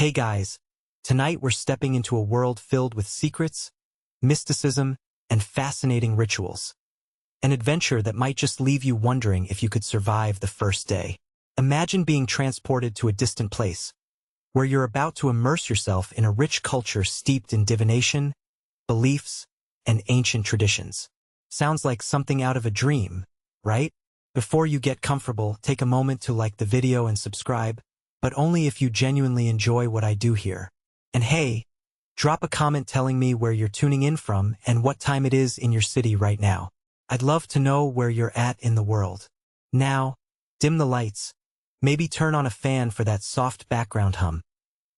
Hey guys, tonight we're stepping into a world filled with secrets, mysticism, and fascinating rituals. An adventure that might just leave you wondering if you could survive the first day. Imagine being transported to a distant place, where you're about to immerse yourself in a rich culture steeped in divination, beliefs, and ancient traditions. Sounds like something out of a dream, right? Before you get comfortable, take a moment to like the video and subscribe, but only if you genuinely enjoy what I do here. And hey, drop a comment telling me where you're tuning in from and what time it is in your city right now. I'd love to know where you're at in the world. Now, dim the lights, maybe turn on a fan for that soft background hum,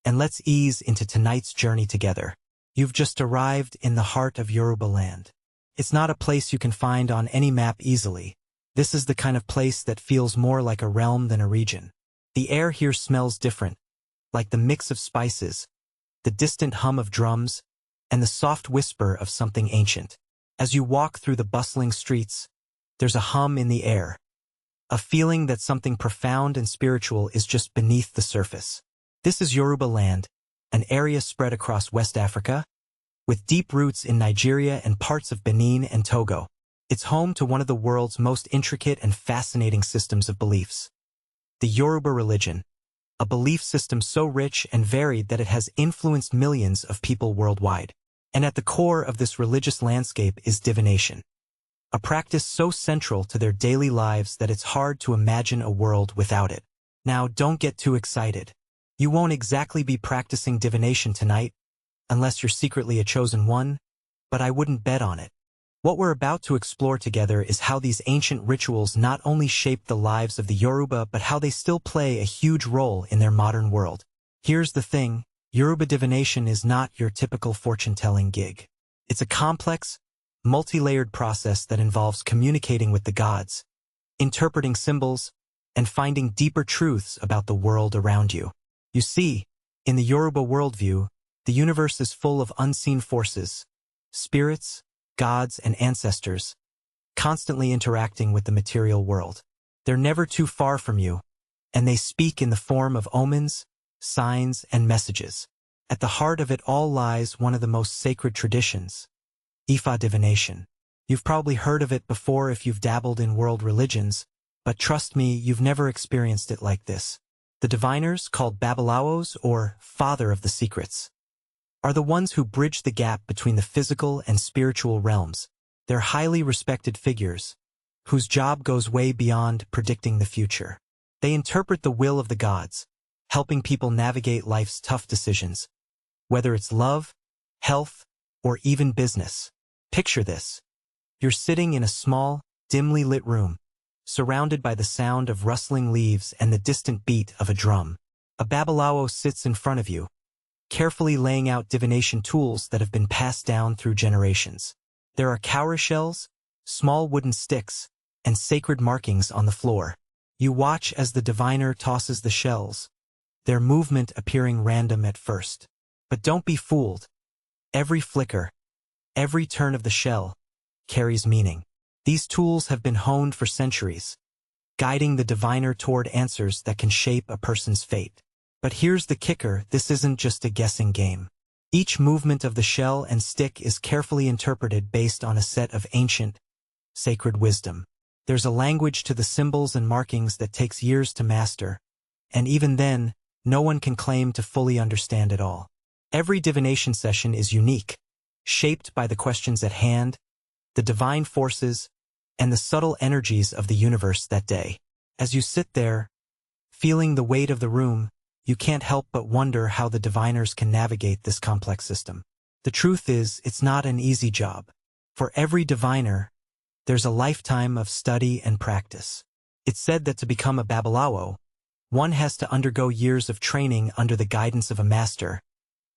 and let's ease into tonight's journey together. You've just arrived in the heart of Yoruba land. It's not a place you can find on any map easily. This is the kind of place that feels more like a realm than a region. The air here smells different, like the mix of spices, the distant hum of drums, and the soft whisper of something ancient. As you walk through the bustling streets, there's a hum in the air, a feeling that something profound and spiritual is just beneath the surface. This is Yoruba land, an area spread across West Africa, with deep roots in Nigeria and parts of Benin and Togo. It's home to one of the world's most intricate and fascinating systems of beliefs. The Yoruba religion, a belief system so rich and varied that it has influenced millions of people worldwide. And at the core of this religious landscape is divination, a practice so central to their daily lives that it's hard to imagine a world without it. Now, don't get too excited. You won't exactly be practicing divination tonight, unless you're secretly a chosen one, but I wouldn't bet on it. What we're about to explore together is how these ancient rituals not only shaped the lives of the Yoruba, but how they still play a huge role in their modern world. Here's the thing, Yoruba divination is not your typical fortune-telling gig. It's a complex, multi-layered process that involves communicating with the gods, interpreting symbols, and finding deeper truths about the world around you. You see, in the Yoruba worldview, the universe is full of unseen forces, spirits, gods, and ancestors, constantly interacting with the material world. They're never too far from you, and they speak in the form of omens, signs, and messages. At the heart of it all lies one of the most sacred traditions, Ifa divination. You've probably heard of it before if you've dabbled in world religions, but trust me, you've never experienced it like this. The diviners, called Babalawos or Father of the Secrets, are the ones who bridge the gap between the physical and spiritual realms. They're highly respected figures, whose job goes way beyond predicting the future. They interpret the will of the gods, helping people navigate life's tough decisions, whether it's love, health, or even business. Picture this. You're sitting in a small, dimly lit room, surrounded by the sound of rustling leaves and the distant beat of a drum. A Babalawo sits in front of you, carefully laying out divination tools that have been passed down through generations. There are cowrie shells, small wooden sticks, and sacred markings on the floor. You watch as the diviner tosses the shells, their movement appearing random at first. But don't be fooled. Every flicker, every turn of the shell, carries meaning. These tools have been honed for centuries, guiding the diviner toward answers that can shape a person's fate. But here's the kicker, this isn't just a guessing game. Each movement of the shell and stick is carefully interpreted based on a set of ancient, sacred wisdom. There's a language to the symbols and markings that takes years to master, and even then, no one can claim to fully understand it all. Every divination session is unique, shaped by the questions at hand, the divine forces, and the subtle energies of the universe that day. As you sit there, feeling the weight of the room, you can't help but wonder how the diviners can navigate this complex system. The truth is, it's not an easy job. For every diviner, there's a lifetime of study and practice. It's said that to become a Babalawo, one has to undergo years of training under the guidance of a master,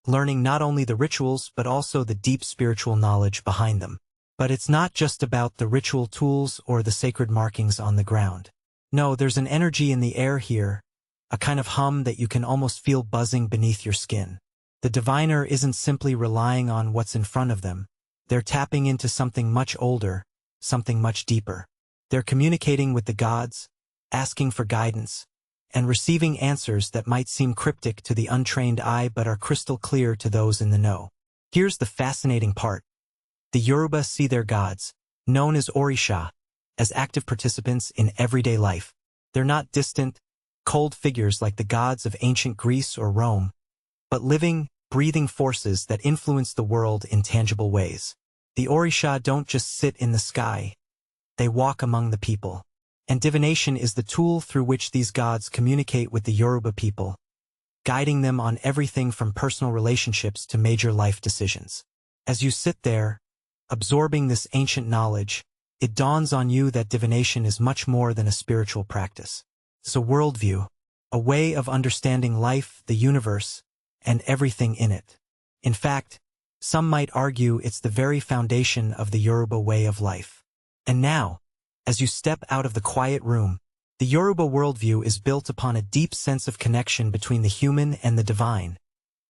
learning not only the rituals but also the deep spiritual knowledge behind them. But it's not just about the ritual tools or the sacred markings on the ground. No, there's an energy in the air here, a kind of hum that you can almost feel buzzing beneath your skin. The diviner isn't simply relying on what's in front of them. They're tapping into something much older, something much deeper. They're communicating with the gods, asking for guidance, and receiving answers that might seem cryptic to the untrained eye but are crystal clear to those in the know. Here's the fascinating part. The Yoruba see their gods, known as Orisha, as active participants in everyday life. They're not distant, cold figures like the gods of ancient Greece or Rome, but living, breathing forces that influence the world in tangible ways. The Orisha don't just sit in the sky, they walk among the people. And divination is the tool through which these gods communicate with the Yoruba people, guiding them on everything from personal relationships to major life decisions. As you sit there, absorbing this ancient knowledge, it dawns on you that divination is much more than a spiritual practice. It's a worldview, a way of understanding life, the universe, and everything in it. In fact, some might argue it's the very foundation of the Yoruba way of life. And now, as you step out of the quiet room, the Yoruba worldview is built upon a deep sense of connection between the human and the divine,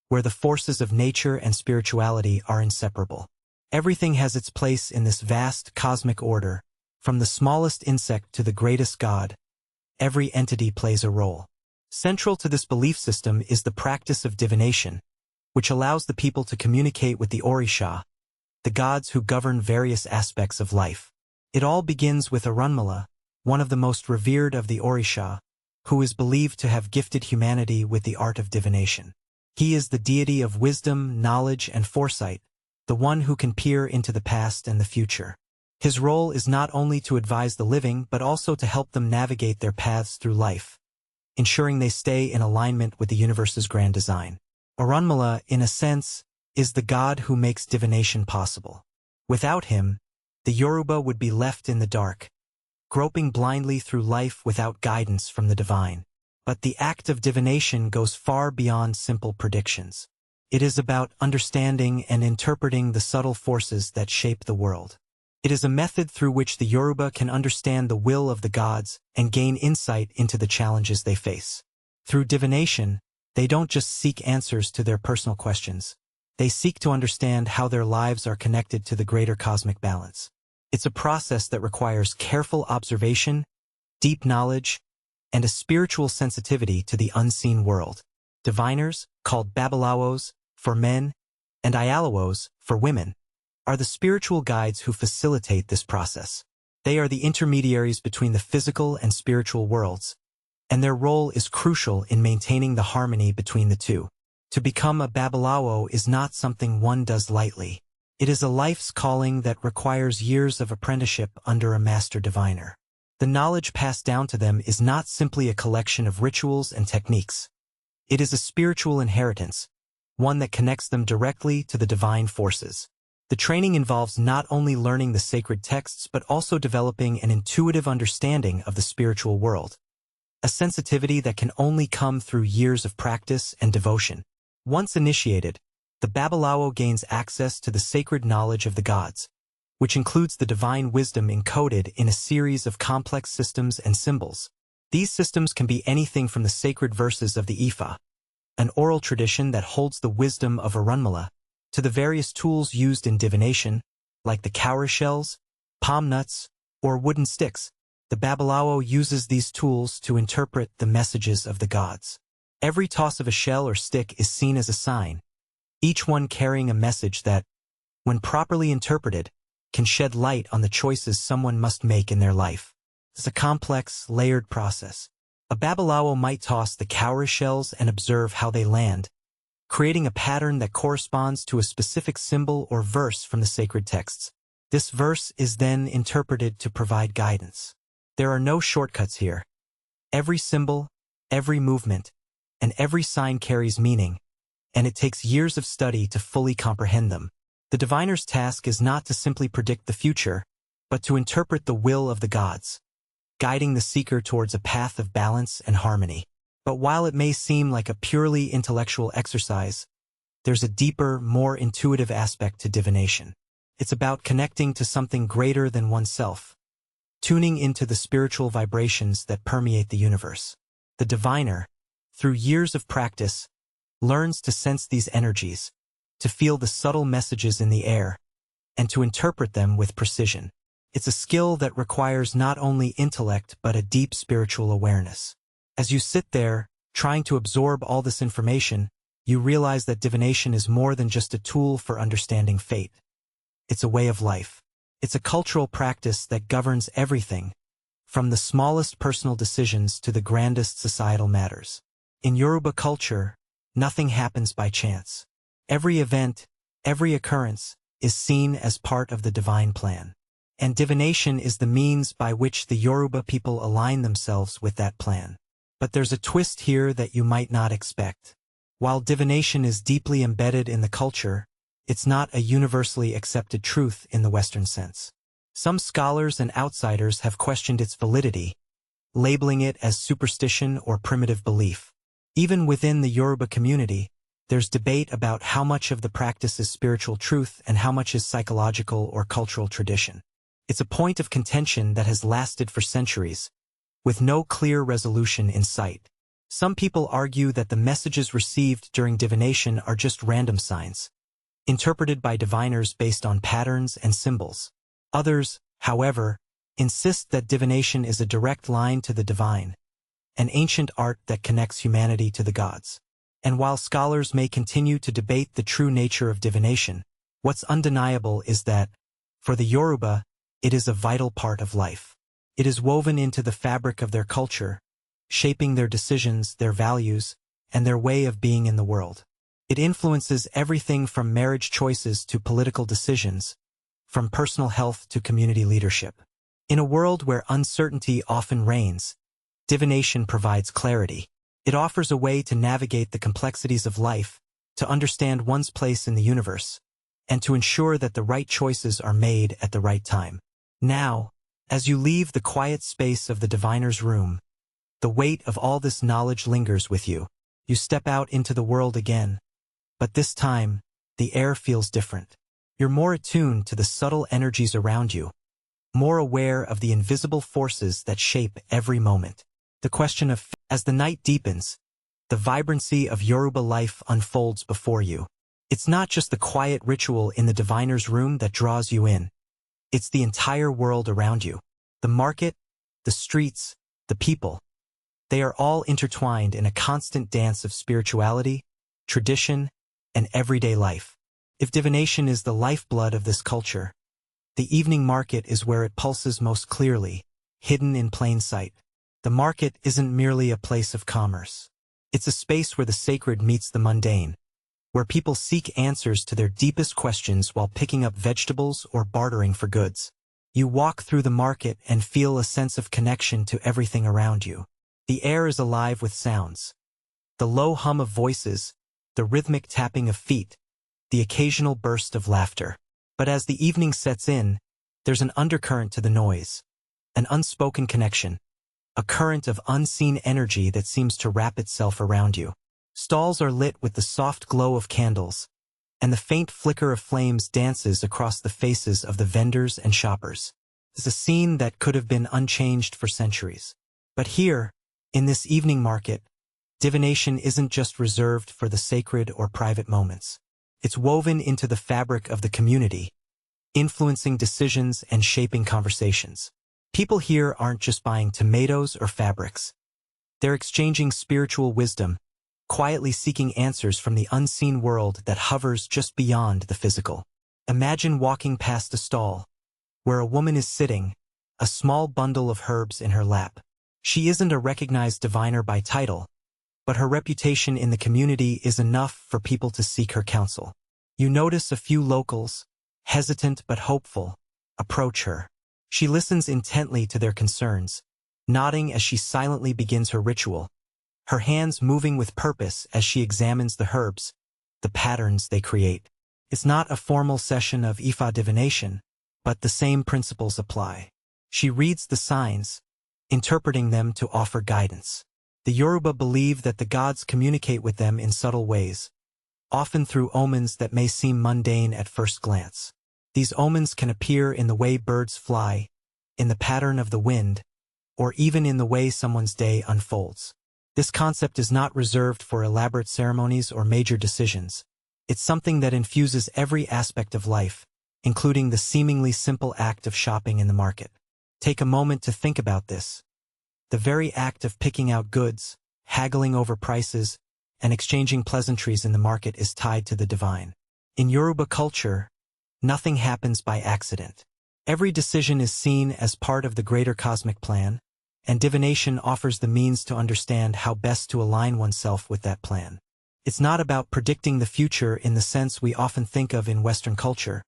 where the forces of nature and spirituality are inseparable. Everything has its place in this vast cosmic order, from the smallest insect to the greatest god. Every entity plays a role. Central to this belief system is the practice of divination, which allows the people to communicate with the Orisha, the gods who govern various aspects of life. It all begins with Orunmila, one of the most revered of the Orisha, who is believed to have gifted humanity with the art of divination. He is the deity of wisdom, knowledge, and foresight, the one who can peer into the past and the future. His role is not only to advise the living but also to help them navigate their paths through life, ensuring they stay in alignment with the universe's grand design. Orunmila, in a sense, is the god who makes divination possible. Without him, the Yoruba would be left in the dark, groping blindly through life without guidance from the divine. But the act of divination goes far beyond simple predictions. It is about understanding and interpreting the subtle forces that shape the world. It is a method through which the Yoruba can understand the will of the gods and gain insight into the challenges they face. Through divination, they don't just seek answers to their personal questions. They seek to understand how their lives are connected to the greater cosmic balance. It's a process that requires careful observation, deep knowledge, and a spiritual sensitivity to the unseen world. Diviners, called Babalawos for men and Ayalawos for women, are the spiritual guides who facilitate this process. They are the intermediaries between the physical and spiritual worlds, and their role is crucial in maintaining the harmony between the two. To become a Babalawo is not something one does lightly. It is a life's calling that requires years of apprenticeship under a master diviner. The knowledge passed down to them is not simply a collection of rituals and techniques. It is a spiritual inheritance, one that connects them directly to the divine forces. The training involves not only learning the sacred texts but also developing an intuitive understanding of the spiritual world, a sensitivity that can only come through years of practice and devotion. Once initiated, the Babalawo gains access to the sacred knowledge of the gods, which includes the divine wisdom encoded in a series of complex systems and symbols. These systems can be anything from the sacred verses of the Ifa, an oral tradition that holds the wisdom of Orunmila, to the various tools used in divination, like the cowrie shells, palm nuts, or wooden sticks. The Babalawo uses these tools to interpret the messages of the gods. Every toss of a shell or stick is seen as a sign, each one carrying a message that, when properly interpreted, can shed light on the choices someone must make in their life. It's a complex, layered process. A Babalawo might toss the cowrie shells and observe how they land, creating a pattern that corresponds to a specific symbol or verse from the sacred texts. This verse is then interpreted to provide guidance. There are no shortcuts here. Every symbol, every movement, and every sign carries meaning, and it takes years of study to fully comprehend them. The diviner's task is not to simply predict the future, but to interpret the will of the gods, guiding the seeker towards a path of balance and harmony. But while it may seem like a purely intellectual exercise, there's a deeper, more intuitive aspect to divination. It's about connecting to something greater than oneself, tuning into the spiritual vibrations that permeate the universe. The diviner, through years of practice, learns to sense these energies, to feel the subtle messages in the air, and to interpret them with precision. It's a skill that requires not only intellect but a deep spiritual awareness. As you sit there, trying to absorb all this information, you realize that divination is more than just a tool for understanding fate. It's a way of life. It's a cultural practice that governs everything, from the smallest personal decisions to the grandest societal matters. In Yoruba culture, nothing happens by chance. Every event, every occurrence, is seen as part of the divine plan. And divination is the means by which the Yoruba people align themselves with that plan. But there's a twist here that you might not expect. While divination is deeply embedded in the culture, it's not a universally accepted truth in the Western sense. Some scholars and outsiders have questioned its validity, labeling it as superstition or primitive belief. Even within the Yoruba community, there's debate about how much of the practice is spiritual truth and how much is psychological or cultural tradition. It's a point of contention that has lasted for centuries, with no clear resolution in sight. Some people argue that the messages received during divination are just random signs, interpreted by diviners based on patterns and symbols. Others, however, insist that divination is a direct line to the divine, an ancient art that connects humanity to the gods. And while scholars may continue to debate the true nature of divination, what's undeniable is that, for the Yoruba, it is a vital part of life. It is woven into the fabric of their culture, shaping their decisions, their values, and their way of being in the world. It influences everything from marriage choices to political decisions, from personal health to community leadership. In a world where uncertainty often reigns, divination provides clarity. It offers a way to navigate the complexities of life, to understand one's place in the universe, and to ensure that the right choices are made at the right time. Now, as you leave the quiet space of the diviner's room, the weight of all this knowledge lingers with you. You step out into the world again, but this time, the air feels different. You're more attuned to the subtle energies around you, more aware of the invisible forces that shape every moment. The question of as the night deepens, the vibrancy of Yoruba life unfolds before you. It's not just the quiet ritual in the diviner's room that draws you in. It's the entire world around you. The market, the streets, the people. They are all intertwined in a constant dance of spirituality, tradition, and everyday life. If divination is the lifeblood of this culture, the evening market is where it pulses most clearly, hidden in plain sight. The market isn't merely a place of commerce. It's a space where the sacred meets the mundane, where people seek answers to their deepest questions while picking up vegetables or bartering for goods. You walk through the market and feel a sense of connection to everything around you. The air is alive with sounds. The low hum of voices, the rhythmic tapping of feet, the occasional burst of laughter. But as the evening sets in, there's an undercurrent to the noise, an unspoken connection, a current of unseen energy that seems to wrap itself around you. Stalls are lit with the soft glow of candles, and the faint flicker of flames dances across the faces of the vendors and shoppers. It's a scene that could have been unchanged for centuries. But here, in this evening market, divination isn't just reserved for the sacred or private moments. It's woven into the fabric of the community, influencing decisions and shaping conversations. People here aren't just buying tomatoes or fabrics. They're exchanging spiritual wisdom, quietly seeking answers from the unseen world that hovers just beyond the physical. Imagine walking past a stall, where a woman is sitting, a small bundle of herbs in her lap. She isn't a recognized diviner by title, but her reputation in the community is enough for people to seek her counsel. You notice a few locals, hesitant but hopeful, approach her. She listens intently to their concerns, nodding as she silently begins her ritual, her hands moving with purpose as she examines the herbs, the patterns they create. It's not a formal session of Ifa divination, but the same principles apply. She reads the signs, interpreting them to offer guidance. The Yoruba believe that the gods communicate with them in subtle ways, often through omens that may seem mundane at first glance. These omens can appear in the way birds fly, in the pattern of the wind, or even in the way someone's day unfolds. This concept is not reserved for elaborate ceremonies or major decisions. It's something that infuses every aspect of life, including the seemingly simple act of shopping in the market. Take a moment to think about this. The very act of picking out goods, haggling over prices, and exchanging pleasantries in the market is tied to the divine. In Yoruba culture, nothing happens by accident. Every decision is seen as part of the greater cosmic plan, and divination offers the means to understand how best to align oneself with that plan. It's not about predicting the future in the sense we often think of in Western culture,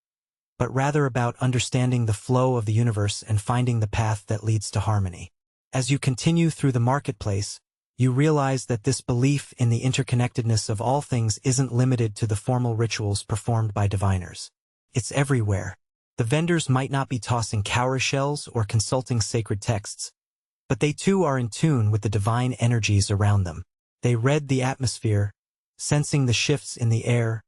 but rather about understanding the flow of the universe and finding the path that leads to harmony. As you continue through the marketplace, you realize that this belief in the interconnectedness of all things isn't limited to the formal rituals performed by diviners. It's everywhere. The vendors might not be tossing cowrie shells or consulting sacred texts, but they too are in tune with the divine energies around them. They read the atmosphere, sensing the shifts in the air,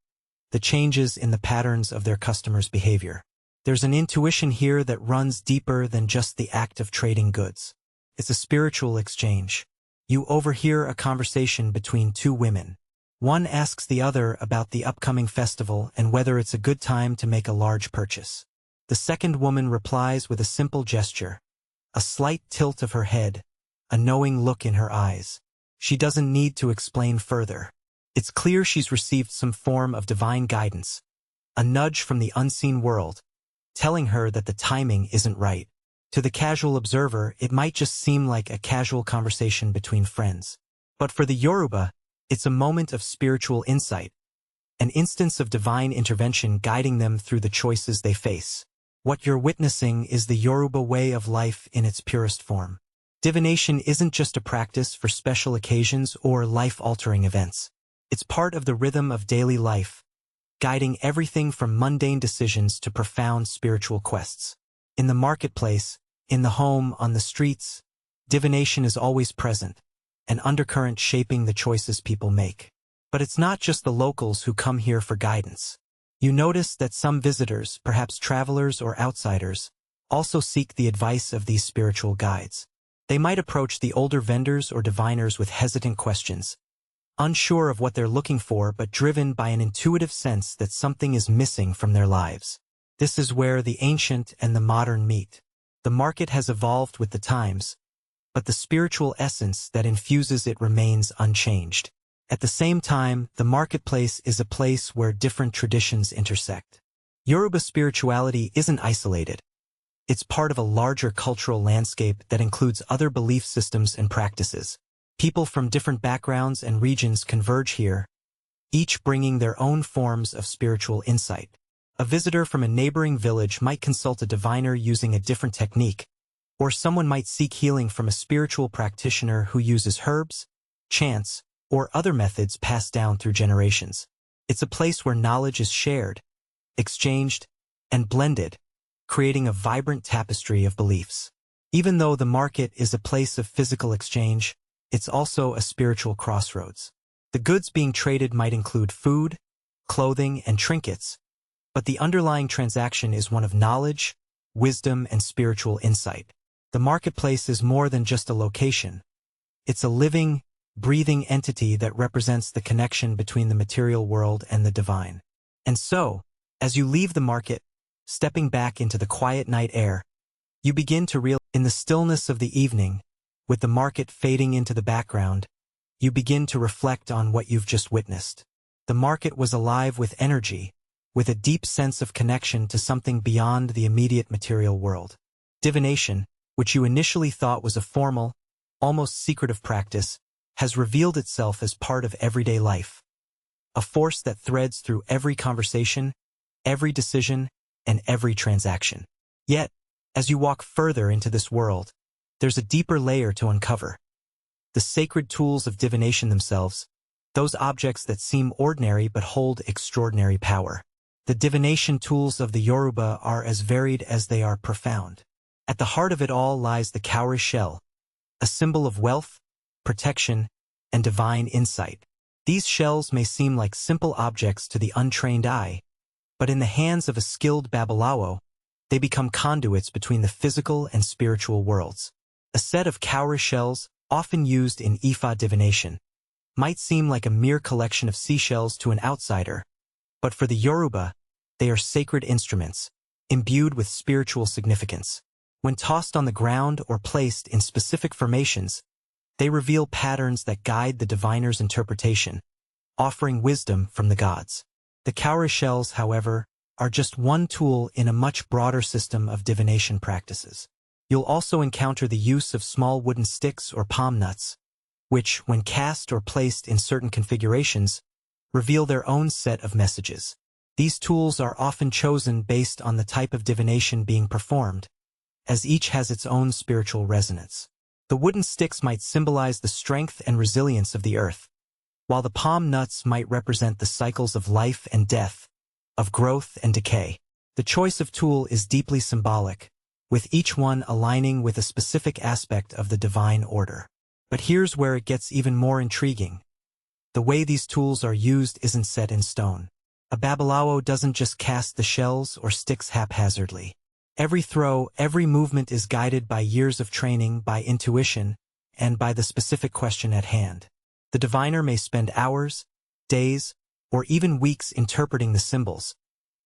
the changes in the patterns of their customers' behavior. There's an intuition here that runs deeper than just the act of trading goods. It's a spiritual exchange. You overhear a conversation between two women. One asks the other about the upcoming festival and whether it's a good time to make a large purchase. The second woman replies with a simple gesture, a slight tilt of her head, a knowing look in her eyes. She doesn't need to explain further. It's clear she's received some form of divine guidance, a nudge from the unseen world, telling her that the timing isn't right. To the casual observer, it might just seem like a casual conversation between friends. But for the Yoruba, it's a moment of spiritual insight, an instance of divine intervention guiding them through the choices they face. What you're witnessing is the Yoruba way of life in its purest form. Divination isn't just a practice for special occasions or life-altering events. It's part of the rhythm of daily life, guiding everything from mundane decisions to profound spiritual quests. In the marketplace, in the home, on the streets, divination is always present, an undercurrent shaping the choices people make. But it's not just the locals who come here for guidance. You notice that some visitors, perhaps travelers or outsiders, also seek the advice of these spiritual guides. They might approach the older vendors or diviners with hesitant questions, unsure of what they're looking for but driven by an intuitive sense that something is missing from their lives. This is where the ancient and the modern meet. The market has evolved with the times, but the spiritual essence that infuses it remains unchanged. At the same time, the marketplace is a place where different traditions intersect. Yoruba spirituality isn't isolated. It's part of a larger cultural landscape that includes other belief systems and practices. People from different backgrounds and regions converge here, each bringing their own forms of spiritual insight. A visitor from a neighboring village might consult a diviner using a different technique, or someone might seek healing from a spiritual practitioner who uses herbs, chants, or other methods passed down through generations. It's a place where knowledge is shared, exchanged, and blended, creating a vibrant tapestry of beliefs. Even though the market is a place of physical exchange, it's also a spiritual crossroads. The goods being traded might include food, clothing, and trinkets, but the underlying transaction is one of knowledge, wisdom, and spiritual insight. The marketplace is more than just a location. It's a living, breathing entity that represents the connection between the material world and the divine. And so, as you leave the market, stepping back into the quiet night air, you begin to realize, in the stillness of the evening, with the market fading into the background, you begin to reflect on what you've just witnessed. The market was alive with energy, with a deep sense of connection to something beyond the immediate material world. Divination, which you initially thought was a formal, almost secretive practice, has revealed itself as part of everyday life. A force that threads through every conversation, every decision, and every transaction. Yet, as you walk further into this world, there's a deeper layer to uncover. The sacred tools of divination themselves, those objects that seem ordinary but hold extraordinary power. The divination tools of the Yoruba are as varied as they are profound. At the heart of it all lies the cowrie shell, a symbol of wealth, protection, and divine insight. These shells may seem like simple objects to the untrained eye, but in the hands of a skilled babalawo, they become conduits between the physical and spiritual worlds. A set of cowrie shells, often used in Ifa divination, might seem like a mere collection of seashells to an outsider, but for the Yoruba, they are sacred instruments, imbued with spiritual significance. When tossed on the ground or placed in specific formations, they reveal patterns that guide the diviner's interpretation, offering wisdom from the gods. The cowrie shells, however, are just one tool in a much broader system of divination practices. You'll also encounter the use of small wooden sticks or palm nuts, which, when cast or placed in certain configurations, reveal their own set of messages. These tools are often chosen based on the type of divination being performed, as each has its own spiritual resonance. The wooden sticks might symbolize the strength and resilience of the earth, while the palm nuts might represent the cycles of life and death, of growth and decay. The choice of tool is deeply symbolic, with each one aligning with a specific aspect of the divine order. But here's where it gets even more intriguing. The way these tools are used isn't set in stone. A babalawo doesn't just cast the shells or sticks haphazardly. Every throw, every movement is guided by years of training, by intuition, and by the specific question at hand. The diviner may spend hours, days, or even weeks interpreting the symbols,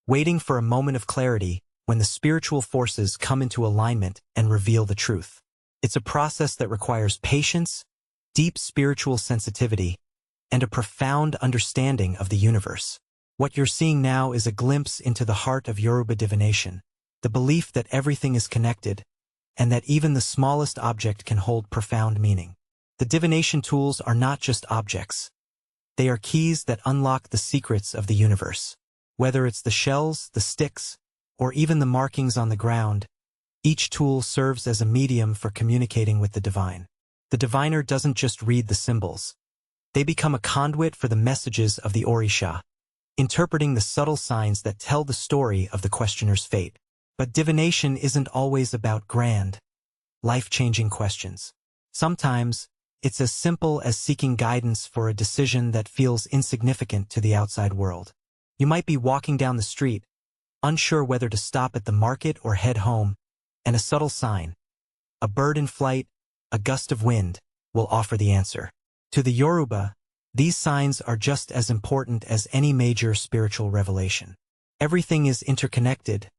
waiting for a moment of clarity when the spiritual forces come into alignment and reveal the truth. It's a process that requires patience, deep spiritual sensitivity, and a profound understanding of the universe. What you're seeing now is a glimpse into the heart of Yoruba divination, the belief that everything is connected, and that even the smallest object can hold profound meaning. The divination tools are not just objects. They are keys that unlock the secrets of the universe. Whether it's the shells, the sticks, or even the markings on the ground, each tool serves as a medium for communicating with the divine. The diviner doesn't just read the symbols. They become a conduit for the messages of the Orisha, interpreting the subtle signs that tell the story of the questioner's fate. But divination isn't always about grand, life-changing questions. Sometimes, it's as simple as seeking guidance for a decision that feels insignificant to the outside world. You might be walking down the street, unsure whether to stop at the market or head home, and a subtle sign, a bird in flight, a gust of wind, will offer the answer. To the Yoruba, these signs are just as important as any major spiritual revelation. Everything is interconnected,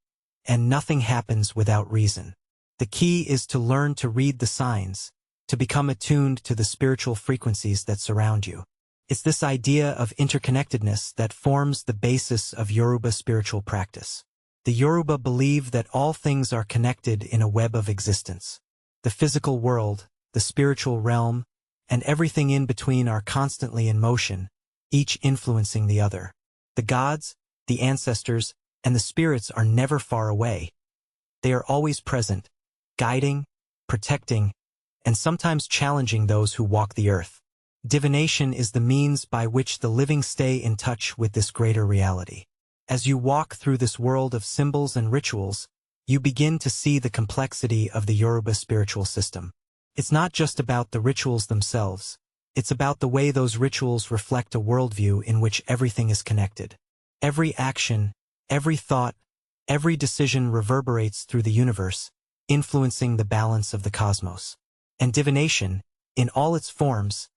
and nothing happens without reason. The key is to learn to read the signs, to become attuned to the spiritual frequencies that surround you. It's this idea of interconnectedness that forms the basis of Yoruba spiritual practice. The Yoruba believe that all things are connected in a web of existence. The physical world, the spiritual realm, and everything in between are constantly in motion, each influencing the other. The gods, the ancestors, and the spirits are never far away. They are always present, guiding, protecting, and sometimes challenging those who walk the earth. Divination is the means by which the living stay in touch with this greater reality. As you walk through this world of symbols and rituals, you begin to see the complexity of the Yoruba spiritual system. It's not just about the rituals themselves. It's about the way those rituals reflect a worldview in which everything is connected. Every action, every thought, every decision reverberates through the universe, influencing the balance of the cosmos. And divination, in all its forms,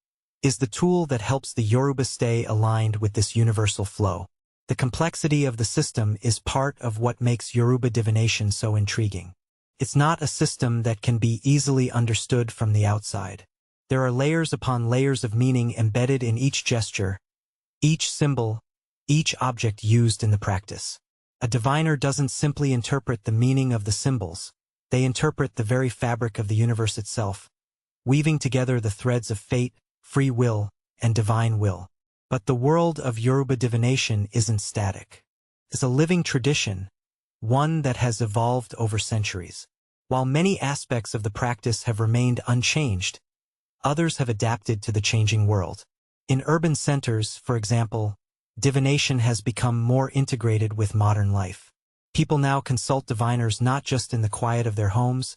is the tool that helps the Yoruba stay aligned with this universal flow. The complexity of the system is part of what makes Yoruba divination so intriguing. It's not a system that can be easily understood from the outside. There are layers upon layers of meaning embedded in each gesture, each symbol, each object used in the practice. A diviner doesn't simply interpret the meaning of the symbols. They interpret the very fabric of the universe itself, weaving together the threads of fate, free will, and divine will. But the world of Yoruba divination isn't static. It's a living tradition, one that has evolved over centuries. While many aspects of the practice have remained unchanged, others have adapted to the changing world. In urban centers, for example, divination has become more integrated with modern life. People now consult diviners not just in the quiet of their homes,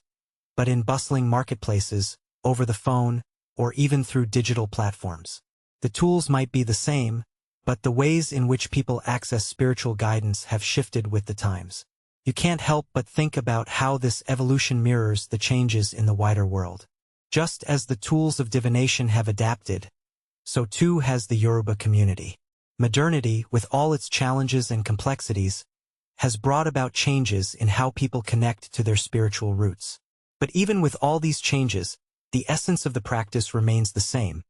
but in bustling marketplaces, over the phone, or even through digital platforms. The tools might be the same, but the ways in which people access spiritual guidance have shifted with the times. You can't help but think about how this evolution mirrors the changes in the wider world. Just as the tools of divination have adapted, so too has the Yoruba community. Modernity, with all its challenges and complexities, has brought about changes in how people connect to their spiritual roots. But even with all these changes, the essence of the practice remains the same: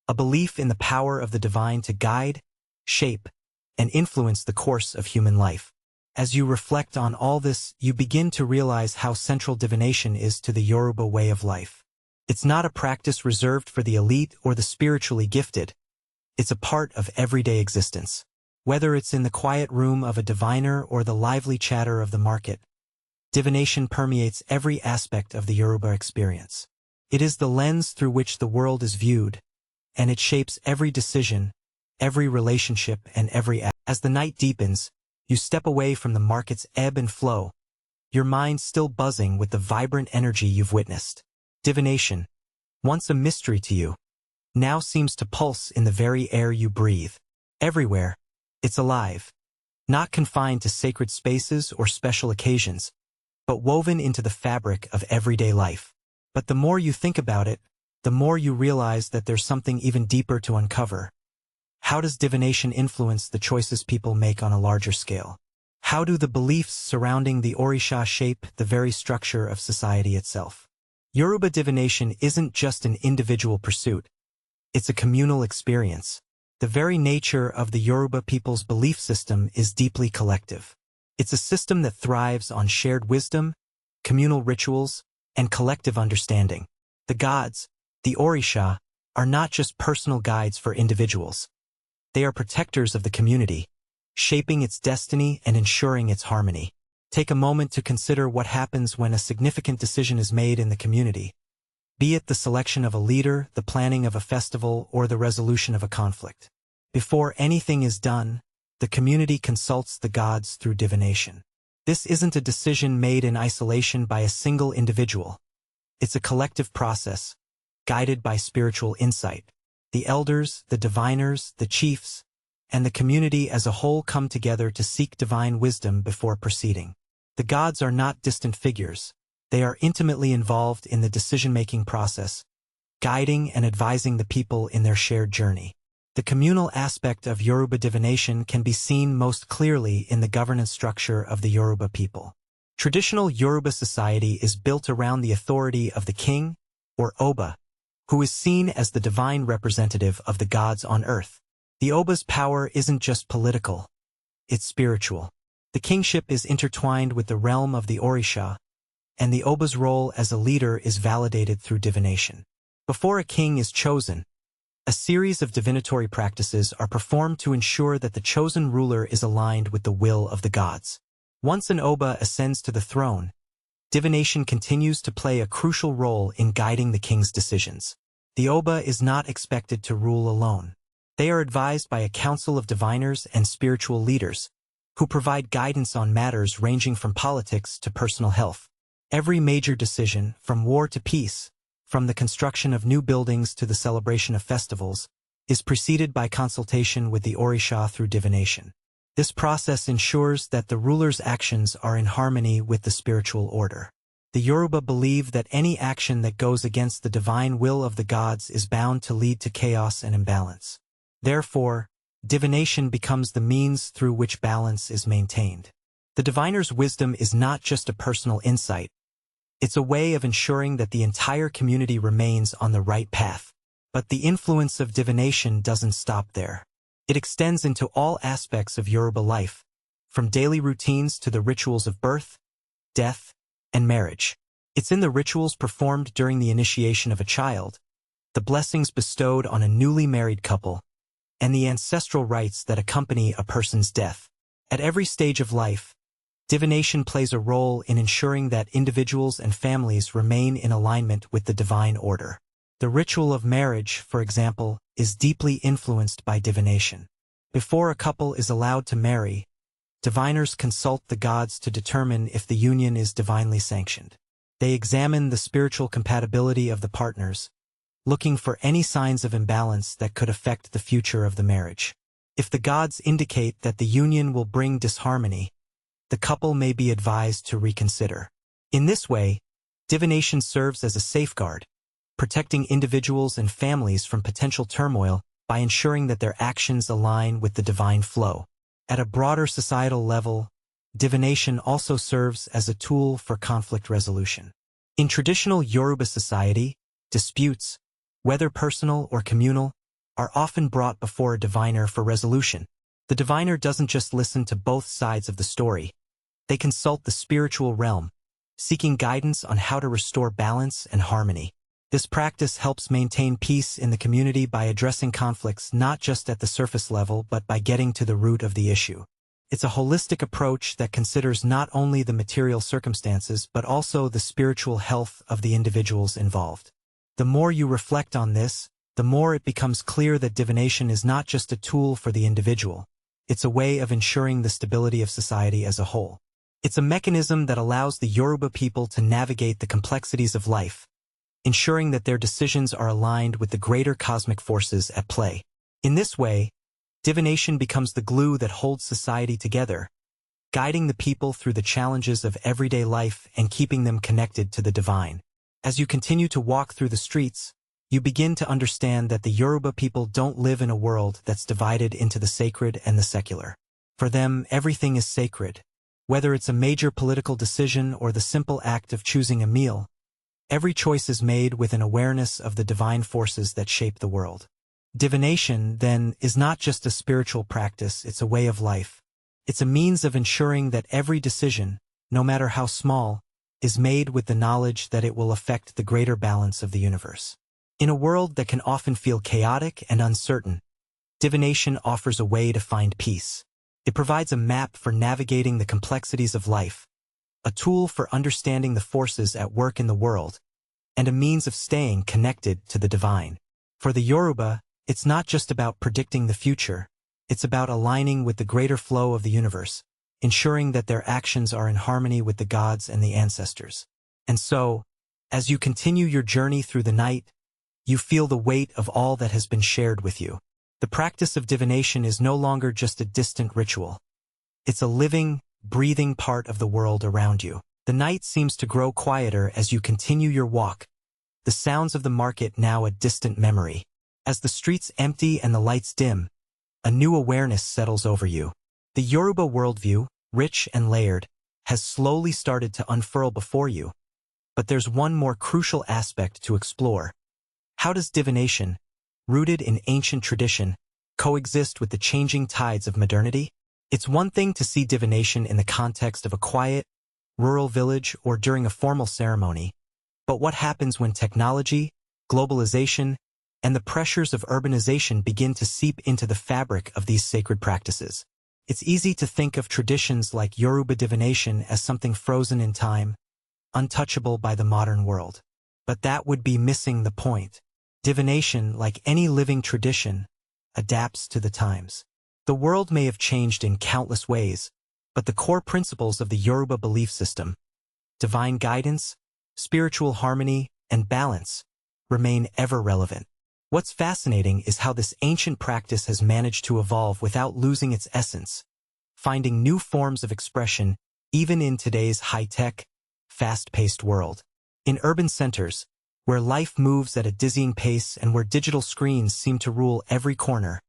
a belief in the power of the divine to guide, shape, and influence the course of human life. As you reflect on all this, you begin to realize how central divination is to the Yoruba way of life. It's not a practice reserved for the elite or the spiritually gifted. It's a part of everyday existence. Whether it's in the quiet room of a diviner or the lively chatter of the market, divination permeates every aspect of the Yoruba experience. It is the lens through which the world is viewed, and it shapes every decision, every relationship, and every act. As the night deepens, you step away from the market's ebb and flow, your mind still buzzing with the vibrant energy you've witnessed. Divination, once a mystery to you, now seems to pulse in the very air you breathe. Everywhere, it's alive, not confined to sacred spaces or special occasions, but woven into the fabric of everyday life. But the more you think about it, the more you realize that there's something even deeper to uncover. How does divination influence the choices people make on a larger scale? How do the beliefs surrounding the Orisha shape the very structure of society itself? Yoruba divination isn't just an individual pursuit. It's a communal experience. The very nature of the Yoruba people's belief system is deeply collective. It's a system that thrives on shared wisdom, communal rituals, and collective understanding. The gods, the Orisha, are not just personal guides for individuals. They are protectors of the community, shaping its destiny and ensuring its harmony. Take a moment to consider what happens when a significant decision is made in the community, be it the selection of a leader, the planning of a festival, or the resolution of a conflict. Before anything is done, the community consults the gods through divination. This isn't a decision made in isolation by a single individual. It's a collective process, guided by spiritual insight. The elders, the diviners, the chiefs, and the community as a whole come together to seek divine wisdom before proceeding. The gods are not distant figures. They are intimately involved in the decision-making process, guiding and advising the people in their shared journey. The communal aspect of Yoruba divination can be seen most clearly in the governance structure of the Yoruba people. Traditional Yoruba society is built around the authority of the king, or Oba, who is seen as the divine representative of the gods on earth. The Oba's power isn't just political, it's spiritual. The kingship is intertwined with the realm of the Orisha, and the Oba's role as a leader is validated through divination. Before a king is chosen, a series of divinatory practices are performed to ensure that the chosen ruler is aligned with the will of the gods. Once an Oba ascends to the throne, divination continues to play a crucial role in guiding the king's decisions. The Oba is not expected to rule alone. They are advised by a council of diviners and spiritual leaders, who provide guidance on matters ranging from politics to personal health. Every major decision, from war to peace, from the construction of new buildings to the celebration of festivals, is preceded by consultation with the Orisha through divination. This process ensures that the ruler's actions are in harmony with the spiritual order. The Yoruba believe that any action that goes against the divine will of the gods is bound to lead to chaos and imbalance. Therefore, divination becomes the means through which balance is maintained. The diviner's wisdom is not just a personal insight. It's a way of ensuring that the entire community remains on the right path. But the influence of divination doesn't stop there. It extends into all aspects of Yoruba life, from daily routines to the rituals of birth, death, and marriage. It's in the rituals performed during the initiation of a child, the blessings bestowed on a newly married couple, and the ancestral rites that accompany a person's death. At every stage of life, divination plays a role in ensuring that individuals and families remain in alignment with the divine order. The ritual of marriage, for example, is deeply influenced by divination. Before a couple is allowed to marry, diviners consult the gods to determine if the union is divinely sanctioned. They examine the spiritual compatibility of the partners, looking for any signs of imbalance that could affect the future of the marriage. If the gods indicate that the union will bring disharmony, the couple may be advised to reconsider. In this way, divination serves as a safeguard, protecting individuals and families from potential turmoil by ensuring that their actions align with the divine flow. At a broader societal level, divination also serves as a tool for conflict resolution. In traditional Yoruba society, disputes, whether personal or communal, are often brought before a diviner for resolution. The diviner doesn't just listen to both sides of the story. They consult the spiritual realm, seeking guidance on how to restore balance and harmony. This practice helps maintain peace in the community by addressing conflicts not just at the surface level but by getting to the root of the issue. It's a holistic approach that considers not only the material circumstances but also the spiritual health of the individuals involved. The more you reflect on this, the more it becomes clear that divination is not just a tool for the individual. It's a way of ensuring the stability of society as a whole. It's a mechanism that allows the Yoruba people to navigate the complexities of life, ensuring that their decisions are aligned with the greater cosmic forces at play. In this way, divination becomes the glue that holds society together, guiding the people through the challenges of everyday life and keeping them connected to the divine. As you continue to walk through the streets, you begin to understand that the Yoruba people don't live in a world that's divided into the sacred and the secular. For them, everything is sacred. Whether it's a major political decision or the simple act of choosing a meal, every choice is made with an awareness of the divine forces that shape the world. Divination, then, is not just a spiritual practice, it's a way of life. It's a means of ensuring that every decision, no matter how small, is made with the knowledge that it will affect the greater balance of the universe. In a world that can often feel chaotic and uncertain, divination offers a way to find peace. It provides a map for navigating the complexities of life, a tool for understanding the forces at work in the world, and a means of staying connected to the divine. For the Yoruba, it's not just about predicting the future, it's about aligning with the greater flow of the universe, ensuring that their actions are in harmony with the gods and the ancestors. And so, as you continue your journey through the night, you feel the weight of all that has been shared with you. The practice of divination is no longer just a distant ritual. It's a living, breathing part of the world around you. The night seems to grow quieter as you continue your walk, the sounds of the market now a distant memory. As the streets empty and the lights dim, a new awareness settles over you. The Yoruba worldview, rich and layered, has slowly started to unfurl before you. But there's one more crucial aspect to explore. How does divination, rooted in ancient tradition, coexist with the changing tides of modernity? It's one thing to see divination in the context of a quiet, rural village or during a formal ceremony, but what happens when technology, globalization, and the pressures of urbanization begin to seep into the fabric of these sacred practices? It's easy to think of traditions like Yoruba divination as something frozen in time, untouchable by the modern world. But that would be missing the point. Divination, like any living tradition, adapts to the times. The world may have changed in countless ways, but the core principles of the Yoruba belief system, divine guidance, spiritual harmony, and balance, remain ever relevant. What's fascinating is how this ancient practice has managed to evolve without losing its essence, finding new forms of expression even in today's high-tech, fast-paced world. In urban centers, where life moves at a dizzying pace and where digital screens seem to rule every corner,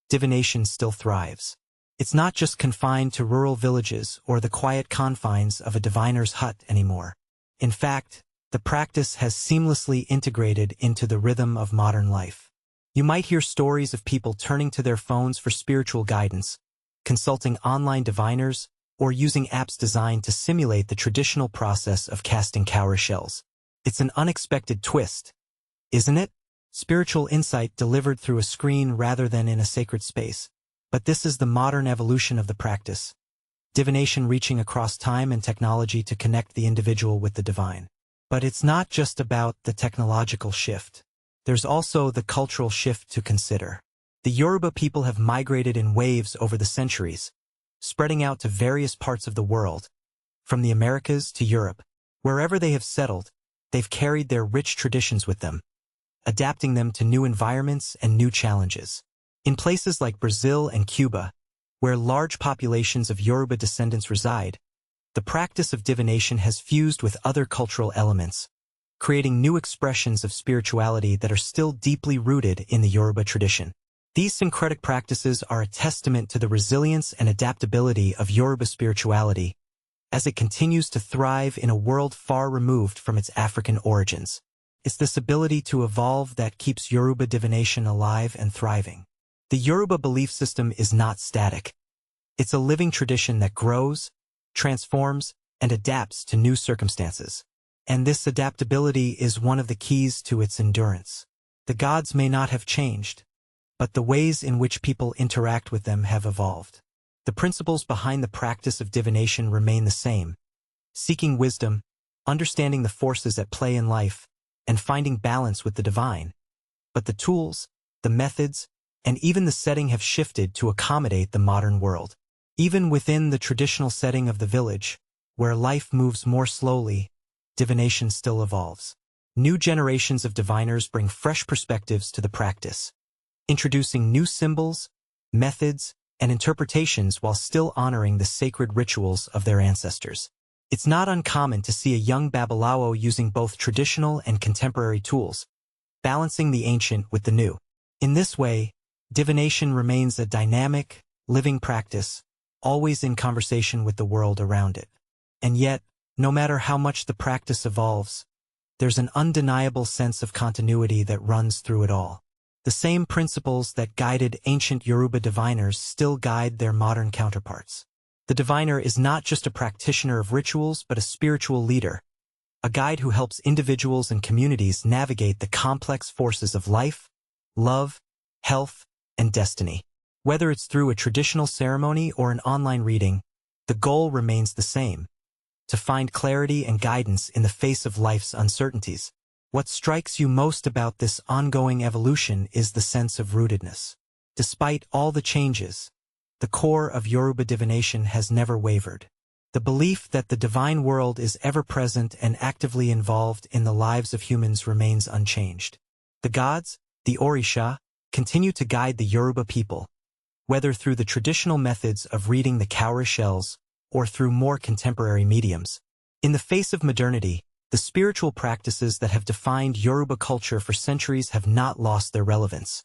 divination still thrives. It's not just confined to rural villages or the quiet confines of a diviner's hut anymore. In fact, the practice has seamlessly integrated into the rhythm of modern life. You might hear stories of people turning to their phones for spiritual guidance, consulting online diviners, or using apps designed to simulate the traditional process of casting cowrie shells. It's an unexpected twist, isn't it? Spiritual insight delivered through a screen rather than in a sacred space. But this is the modern evolution of the practice. Divination reaching across time and technology to connect the individual with the divine. But it's not just about the technological shift. There's also the cultural shift to consider. The Yoruba people have migrated in waves over the centuries, spreading out to various parts of the world, from the Americas to Europe. Wherever they have settled, they've carried their rich traditions with them, adapting them to new environments and new challenges. In places like Brazil and Cuba, where large populations of Yoruba descendants reside, the practice of divination has fused with other cultural elements, creating new expressions of spirituality that are still deeply rooted in the Yoruba tradition. These syncretic practices are a testament to the resilience and adaptability of Yoruba spirituality, as it continues to thrive in a world far removed from its African origins. It's this ability to evolve that keeps Yoruba divination alive and thriving. The Yoruba belief system is not static. It's a living tradition that grows, transforms, and adapts to new circumstances. And this adaptability is one of the keys to its endurance. The gods may not have changed, but the ways in which people interact with them have evolved. The principles behind the practice of divination remain the same: seeking wisdom, understanding the forces at play in life, and finding balance with the divine. But the tools, the methods, and even the setting have shifted to accommodate the modern world. Even within the traditional setting of the village, where life moves more slowly, divination still evolves. New generations of diviners bring fresh perspectives to the practice, introducing new symbols, methods, and interpretations while still honoring the sacred rituals of their ancestors. It's not uncommon to see a young Babalawo using both traditional and contemporary tools, balancing the ancient with the new. In this way, divination remains a dynamic, living practice, always in conversation with the world around it. And yet, no matter how much the practice evolves, there's an undeniable sense of continuity that runs through it all. The same principles that guided ancient Yoruba diviners still guide their modern counterparts. The diviner is not just a practitioner of rituals but a spiritual leader, a guide who helps individuals and communities navigate the complex forces of life, love, health, and destiny. Whether it's through a traditional ceremony or an online reading, the goal remains the same: to find clarity and guidance in the face of life's uncertainties. What strikes you most about this ongoing evolution is the sense of rootedness. Despite all the changes, the core of Yoruba divination has never wavered. The belief that the divine world is ever present and actively involved in the lives of humans remains unchanged. The gods, the Orisha, continue to guide the Yoruba people, whether through the traditional methods of reading the cowrie shells or through more contemporary mediums. In the face of modernity, the spiritual practices that have defined Yoruba culture for centuries have not lost their relevance.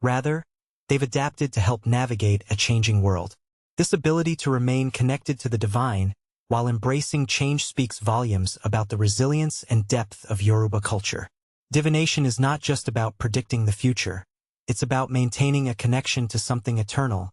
Rather, they've adapted to help navigate a changing world. This ability to remain connected to the divine while embracing change speaks volumes about the resilience and depth of Yoruba culture. Divination is not just about predicting the future. It's about maintaining a connection to something eternal,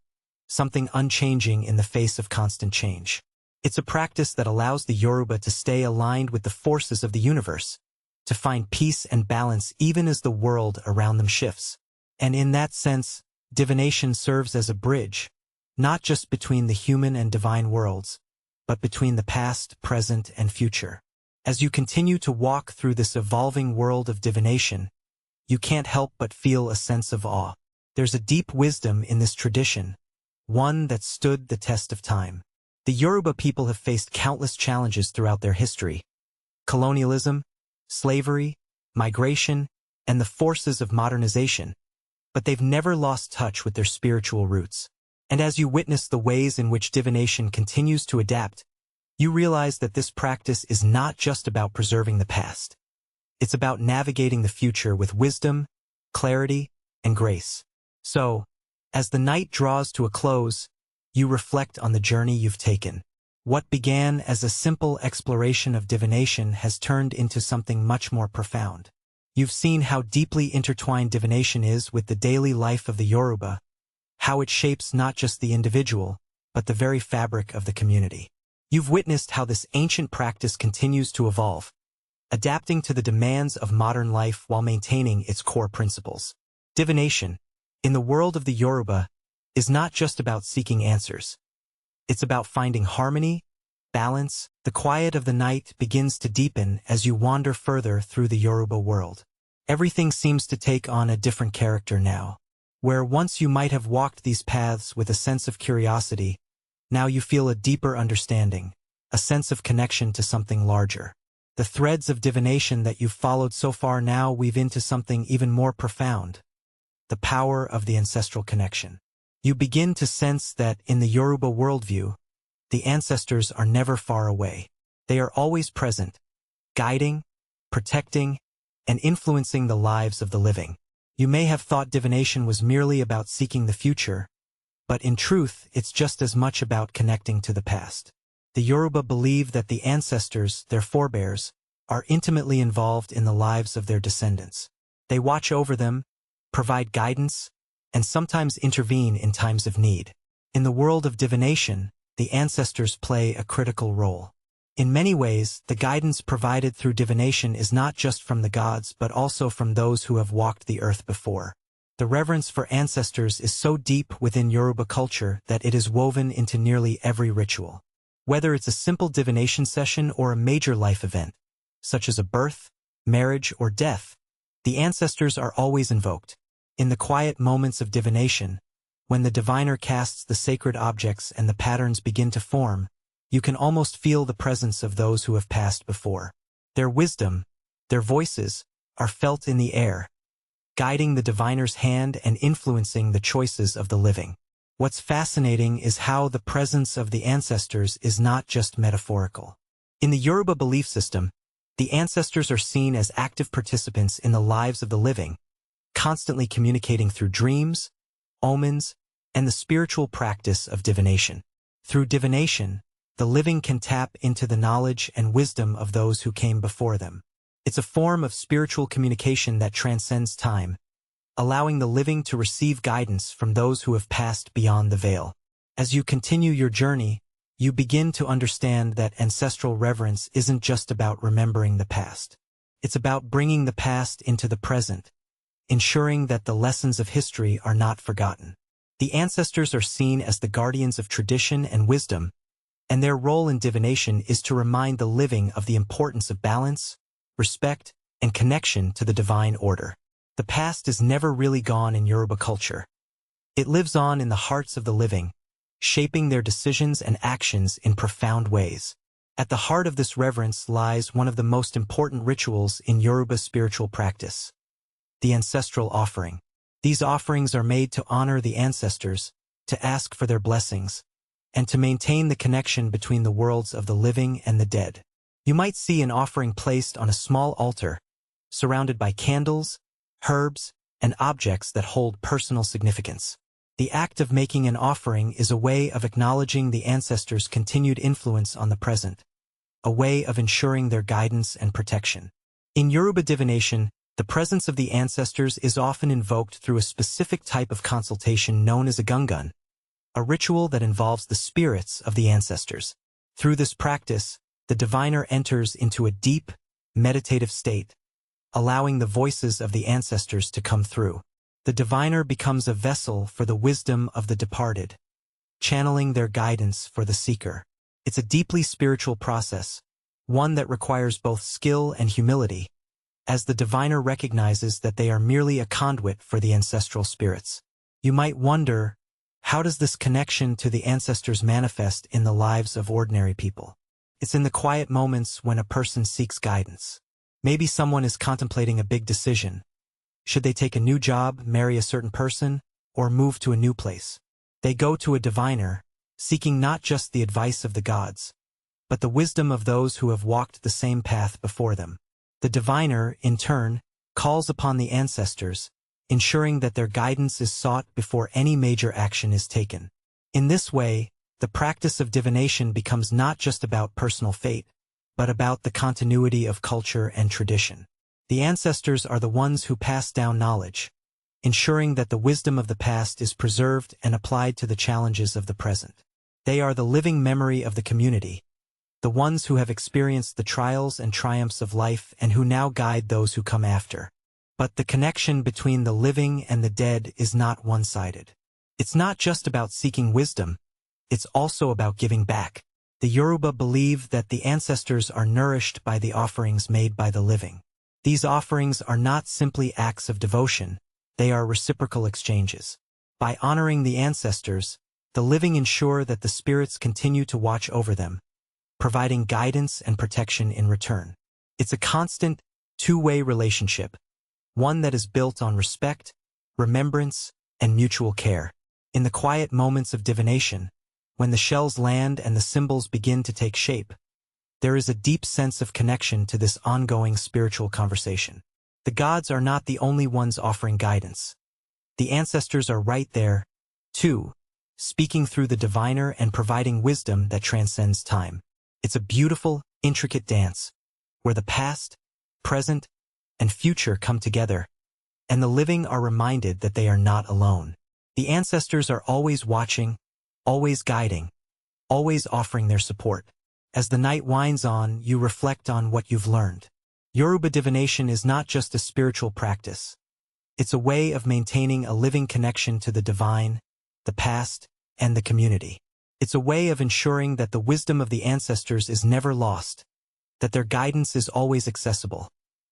something unchanging in the face of constant change. It's a practice that allows the Yoruba to stay aligned with the forces of the universe, to find peace and balance even as the world around them shifts. And in that sense, divination serves as a bridge, not just between the human and divine worlds, but between the past, present, and future. As you continue to walk through this evolving world of divination, you can't help but feel a sense of awe. There's a deep wisdom in this tradition, one that stood the test of time. The Yoruba people have faced countless challenges throughout their history: colonialism, slavery, migration, and the forces of modernization. But they've never lost touch with their spiritual roots. And as you witness the ways in which divination continues to adapt, you realize that this practice is not just about preserving the past. It's about navigating the future with wisdom, clarity, and grace. So, as the night draws to a close, you reflect on the journey you've taken. What began as a simple exploration of divination has turned into something much more profound. You've seen how deeply intertwined divination is with the daily life of the Yoruba, how it shapes not just the individual, but the very fabric of the community. You've witnessed how this ancient practice continues to evolve, adapting to the demands of modern life while maintaining its core principles. Divination, in the world of the Yoruba, is not just about seeking answers. It's about finding harmony, balance. The quiet of the night begins to deepen as you wander further through the Yoruba world. Everything seems to take on a different character now. Where once you might have walked these paths with a sense of curiosity, now you feel a deeper understanding, a sense of connection to something larger. The threads of divination that you've followed so far now weave into something even more profound: the power of the ancestral connection. You begin to sense that in the Yoruba worldview, the ancestors are never far away. They are always present, guiding, protecting, and influencing the lives of the living. You may have thought divination was merely about seeking the future, but in truth, it's just as much about connecting to the past. The Yoruba believe that the ancestors, their forebears, are intimately involved in the lives of their descendants. They watch over them, provide guidance, and sometimes intervene in times of need. In the world of divination, the ancestors play a critical role. In many ways, the guidance provided through divination is not just from the gods but also from those who have walked the earth before. The reverence for ancestors is so deep within Yoruba culture that it is woven into nearly every ritual. Whether it's a simple divination session or a major life event, such as a birth, marriage, or death, the ancestors are always invoked. In the quiet moments of divination, when the diviner casts the sacred objects and the patterns begin to form, you can almost feel the presence of those who have passed before. Their wisdom, their voices, are felt in the air, guiding the diviner's hand and influencing the choices of the living. What's fascinating is how the presence of the ancestors is not just metaphorical. In the Yoruba belief system, the ancestors are seen as active participants in the lives of the living, constantly communicating through dreams, omens, and the spiritual practice of divination. Through divination, the living can tap into the knowledge and wisdom of those who came before them. It's a form of spiritual communication that transcends time, allowing the living to receive guidance from those who have passed beyond the veil. As you continue your journey, you begin to understand that ancestral reverence isn't just about remembering the past. It's about bringing the past into the present, ensuring that the lessons of history are not forgotten. The ancestors are seen as the guardians of tradition and wisdom, and their role in divination is to remind the living of the importance of balance, respect, and connection to the divine order. The past is never really gone in Yoruba culture. It lives on in the hearts of the living, shaping their decisions and actions in profound ways. At the heart of this reverence lies one of the most important rituals in Yoruba spiritual practice: the ancestral offering. These offerings are made to honor the ancestors, to ask for their blessings, and to maintain the connection between the worlds of the living and the dead. You might see an offering placed on a small altar, surrounded by candles, herbs, and objects that hold personal significance. The act of making an offering is a way of acknowledging the ancestors' continued influence on the present, a way of ensuring their guidance and protection. In Yoruba divination, the presence of the ancestors is often invoked through a specific type of consultation known as a gungun, a ritual that involves the spirits of the ancestors. Through this practice, the diviner enters into a deep, meditative state, allowing the voices of the ancestors to come through. The diviner becomes a vessel for the wisdom of the departed, channeling their guidance for the seeker. It's a deeply spiritual process, one that requires both skill and humility, as the diviner recognizes that they are merely a conduit for the ancestral spirits. You might wonder, how does this connection to the ancestors manifest in the lives of ordinary people? It's in the quiet moments when a person seeks guidance. Maybe someone is contemplating a big decision. Should they take a new job, marry a certain person, or move to a new place? They go to a diviner, seeking not just the advice of the gods, but the wisdom of those who have walked the same path before them. The diviner, in turn, calls upon the ancestors, ensuring that their guidance is sought before any major action is taken. In this way, the practice of divination becomes not just about personal fate, but about the continuity of culture and tradition. The ancestors are the ones who pass down knowledge, ensuring that the wisdom of the past is preserved and applied to the challenges of the present. They are the living memory of the community, the ones who have experienced the trials and triumphs of life and who now guide those who come after. But the connection between the living and the dead is not one-sided. It's not just about seeking wisdom, it's also about giving back. The Yoruba believe that the ancestors are nourished by the offerings made by the living. These offerings are not simply acts of devotion, they are reciprocal exchanges. By honoring the ancestors, the living ensure that the spirits continue to watch over them, providing guidance and protection in return. It's a constant, two-way relationship, one that is built on respect, remembrance, and mutual care. In the quiet moments of divination, when the shells land and the symbols begin to take shape, there is a deep sense of connection to this ongoing spiritual conversation. The gods are not the only ones offering guidance. The ancestors are right there, too, speaking through the diviner and providing wisdom that transcends time. It's a beautiful, intricate dance, where the past, present, and future come together, and the living are reminded that they are not alone. The ancestors are always watching, always guiding, always offering their support. As the night winds on, you reflect on what you've learned. Yoruba divination is not just a spiritual practice. It's a way of maintaining a living connection to the divine, the past, and the community. It's a way of ensuring that the wisdom of the ancestors is never lost, that their guidance is always accessible,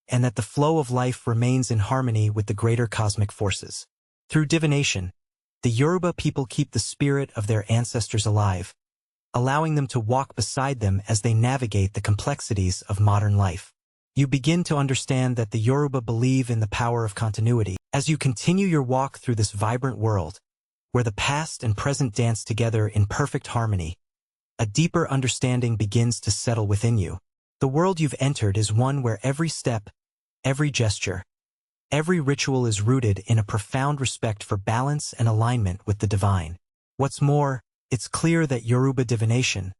and that the flow of life remains in harmony with the greater cosmic forces. Through divination, the Yoruba people keep the spirit of their ancestors alive, allowing them to walk beside them as they navigate the complexities of modern life. You begin to understand that the Yoruba believe in the power of continuity. As you continue your walk through this vibrant world, where the past and present dance together in perfect harmony, a deeper understanding begins to settle within you. The world you've entered is one where every step, every gesture, every ritual is rooted in a profound respect for balance and alignment with the divine. What's more, it's clear that Yoruba divination,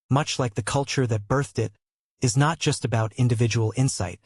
much like the culture that birthed it, is not just about individual insight.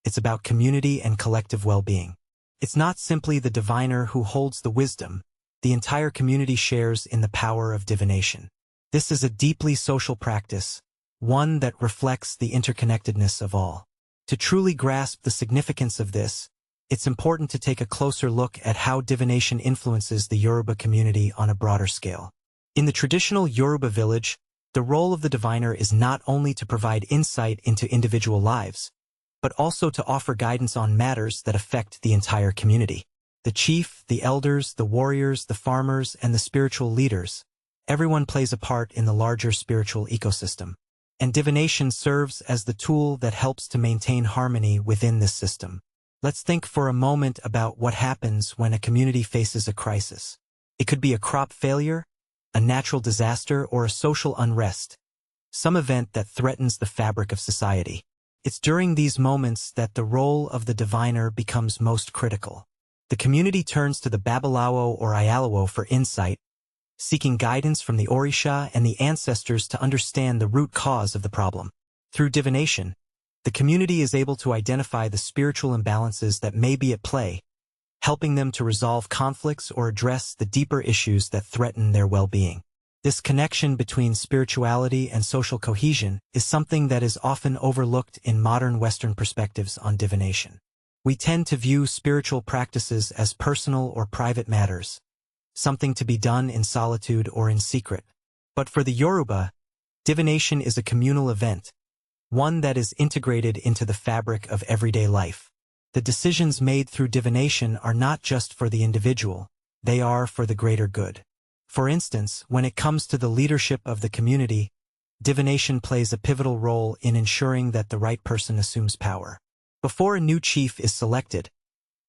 It's about community and collective well-being. It's not simply the diviner who holds the wisdom. The entire community shares in the power of divination. This is a deeply social practice, one that reflects the interconnectedness of all. To truly grasp the significance of this, it's important to take a closer look at how divination influences the Yoruba community on a broader scale. In the traditional Yoruba village, the role of the diviner is not only to provide insight into individual lives, but also to offer guidance on matters that affect the entire community. The chief, the elders, the warriors, the farmers, and the spiritual leaders, everyone plays a part in the larger spiritual ecosystem. And divination serves as the tool that helps to maintain harmony within this system. Let's think for a moment about what happens when a community faces a crisis. It could be a crop failure, a natural disaster, or a social unrest, some event that threatens the fabric of society. It's during these moments that the role of the diviner becomes most critical. The community turns to the Babalawo or Ayalawo for insight, seeking guidance from the Orisha and the ancestors to understand the root cause of the problem. Through divination, the community is able to identify the spiritual imbalances that may be at play, helping them to resolve conflicts or address the deeper issues that threaten their well-being. This connection between spirituality and social cohesion is something that is often overlooked in modern Western perspectives on divination. We tend to view spiritual practices as personal or private matters, something to be done in solitude or in secret. But for the Yoruba, divination is a communal event, one that is integrated into the fabric of everyday life. The decisions made through divination are not just for the individual, they are for the greater good. For instance, when it comes to the leadership of the community, divination plays a pivotal role in ensuring that the right person assumes power. Before a new chief is selected,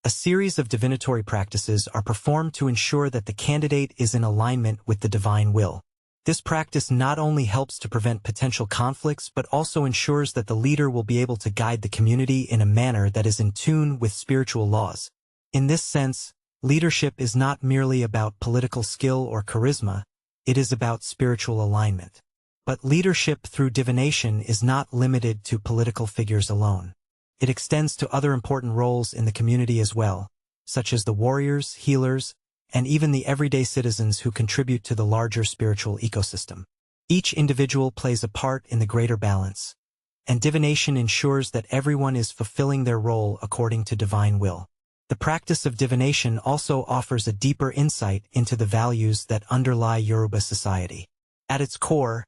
a series of divinatory practices are performed to ensure that the candidate is in alignment with the divine will. This practice not only helps to prevent potential conflicts but also ensures that the leader will be able to guide the community in a manner that is in tune with spiritual laws. In this sense, leadership is not merely about political skill or charisma, it is about spiritual alignment. But leadership through divination is not limited to political figures alone. It extends to other important roles in the community as well, such as the warriors, healers, and even the everyday citizens who contribute to the larger spiritual ecosystem. Each individual plays a part in the greater balance, and divination ensures that everyone is fulfilling their role according to divine will. The practice of divination also offers a deeper insight into the values that underlie Yoruba society. At its core,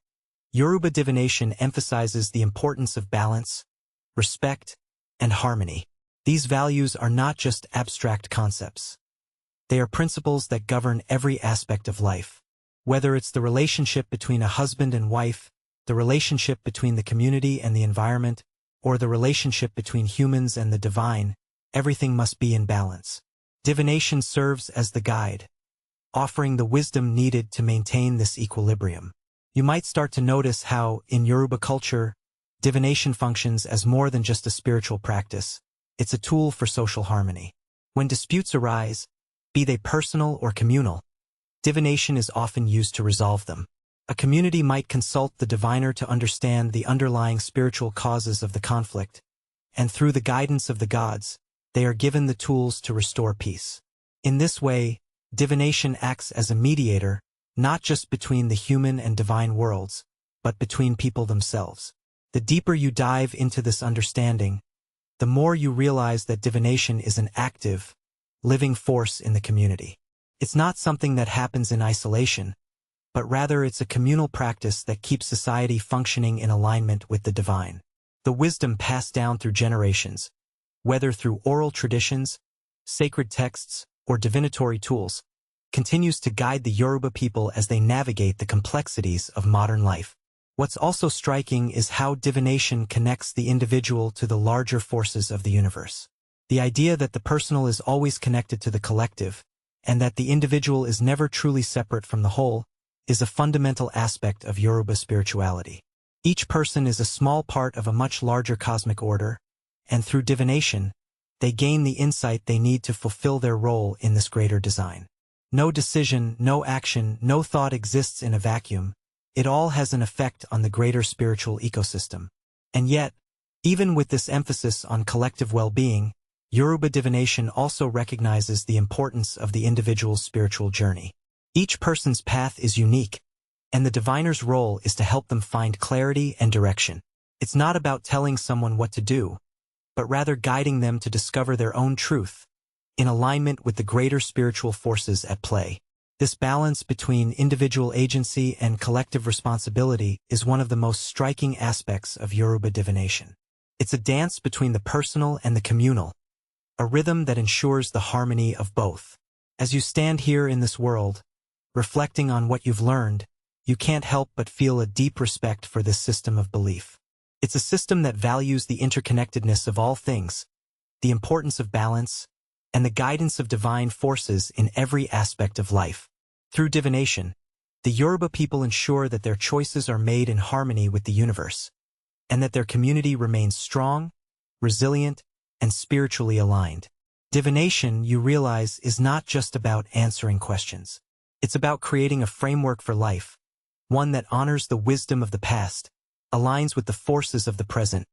Yoruba divination emphasizes the importance of balance, respect, and harmony. These values are not just abstract concepts. They are principles that govern every aspect of life. Whether it's the relationship between a husband and wife, the relationship between the community and the environment, or the relationship between humans and the divine, everything must be in balance. Divination serves as the guide, offering the wisdom needed to maintain this equilibrium. You might start to notice how, in Yoruba culture, divination functions as more than just a spiritual practice. It's a tool for social harmony. When disputes arise, be they personal or communal, divination is often used to resolve them. A community might consult the diviner to understand the underlying spiritual causes of the conflict, and through the guidance of the gods, they are given the tools to restore peace. In this way, divination acts as a mediator, not just between the human and divine worlds, but between people themselves. The deeper you dive into this understanding, the more you realize that divination is an active, living force in the community. It's not something that happens in isolation, but rather it's a communal practice that keeps society functioning in alignment with the divine. The wisdom passed down through generations, whether through oral traditions, sacred texts, or divinatory tools, continues to guide the Yoruba people as they navigate the complexities of modern life. What's also striking is how divination connects the individual to the larger forces of the universe. The idea that the personal is always connected to the collective, and that the individual is never truly separate from the whole, is a fundamental aspect of Yoruba spirituality. Each person is a small part of a much larger cosmic order, and through divination, they gain the insight they need to fulfill their role in this greater design. No decision, no action, no thought exists in a vacuum. It all has an effect on the greater spiritual ecosystem. And yet, even with this emphasis on collective well-being, Yoruba divination also recognizes the importance of the individual's spiritual journey. Each person's path is unique, and the diviner's role is to help them find clarity and direction. It's not about telling someone what to do, but rather guiding them to discover their own truth, in alignment with the greater spiritual forces at play. This balance between individual agency and collective responsibility is one of the most striking aspects of Yoruba divination. It's a dance between the personal and the communal, a rhythm that ensures the harmony of both. As you stand here in this world, reflecting on what you've learned, you can't help but feel a deep respect for this system of belief. It's a system that values the interconnectedness of all things, the importance of balance, and the guidance of divine forces in every aspect of life. Through divination, the Yoruba people ensure that their choices are made in harmony with the universe, and that their community remains strong, resilient, and spiritually aligned. Divination, you realize, is not just about answering questions. It's about creating a framework for life, one that honors the wisdom of the past, aligns with the forces of the present,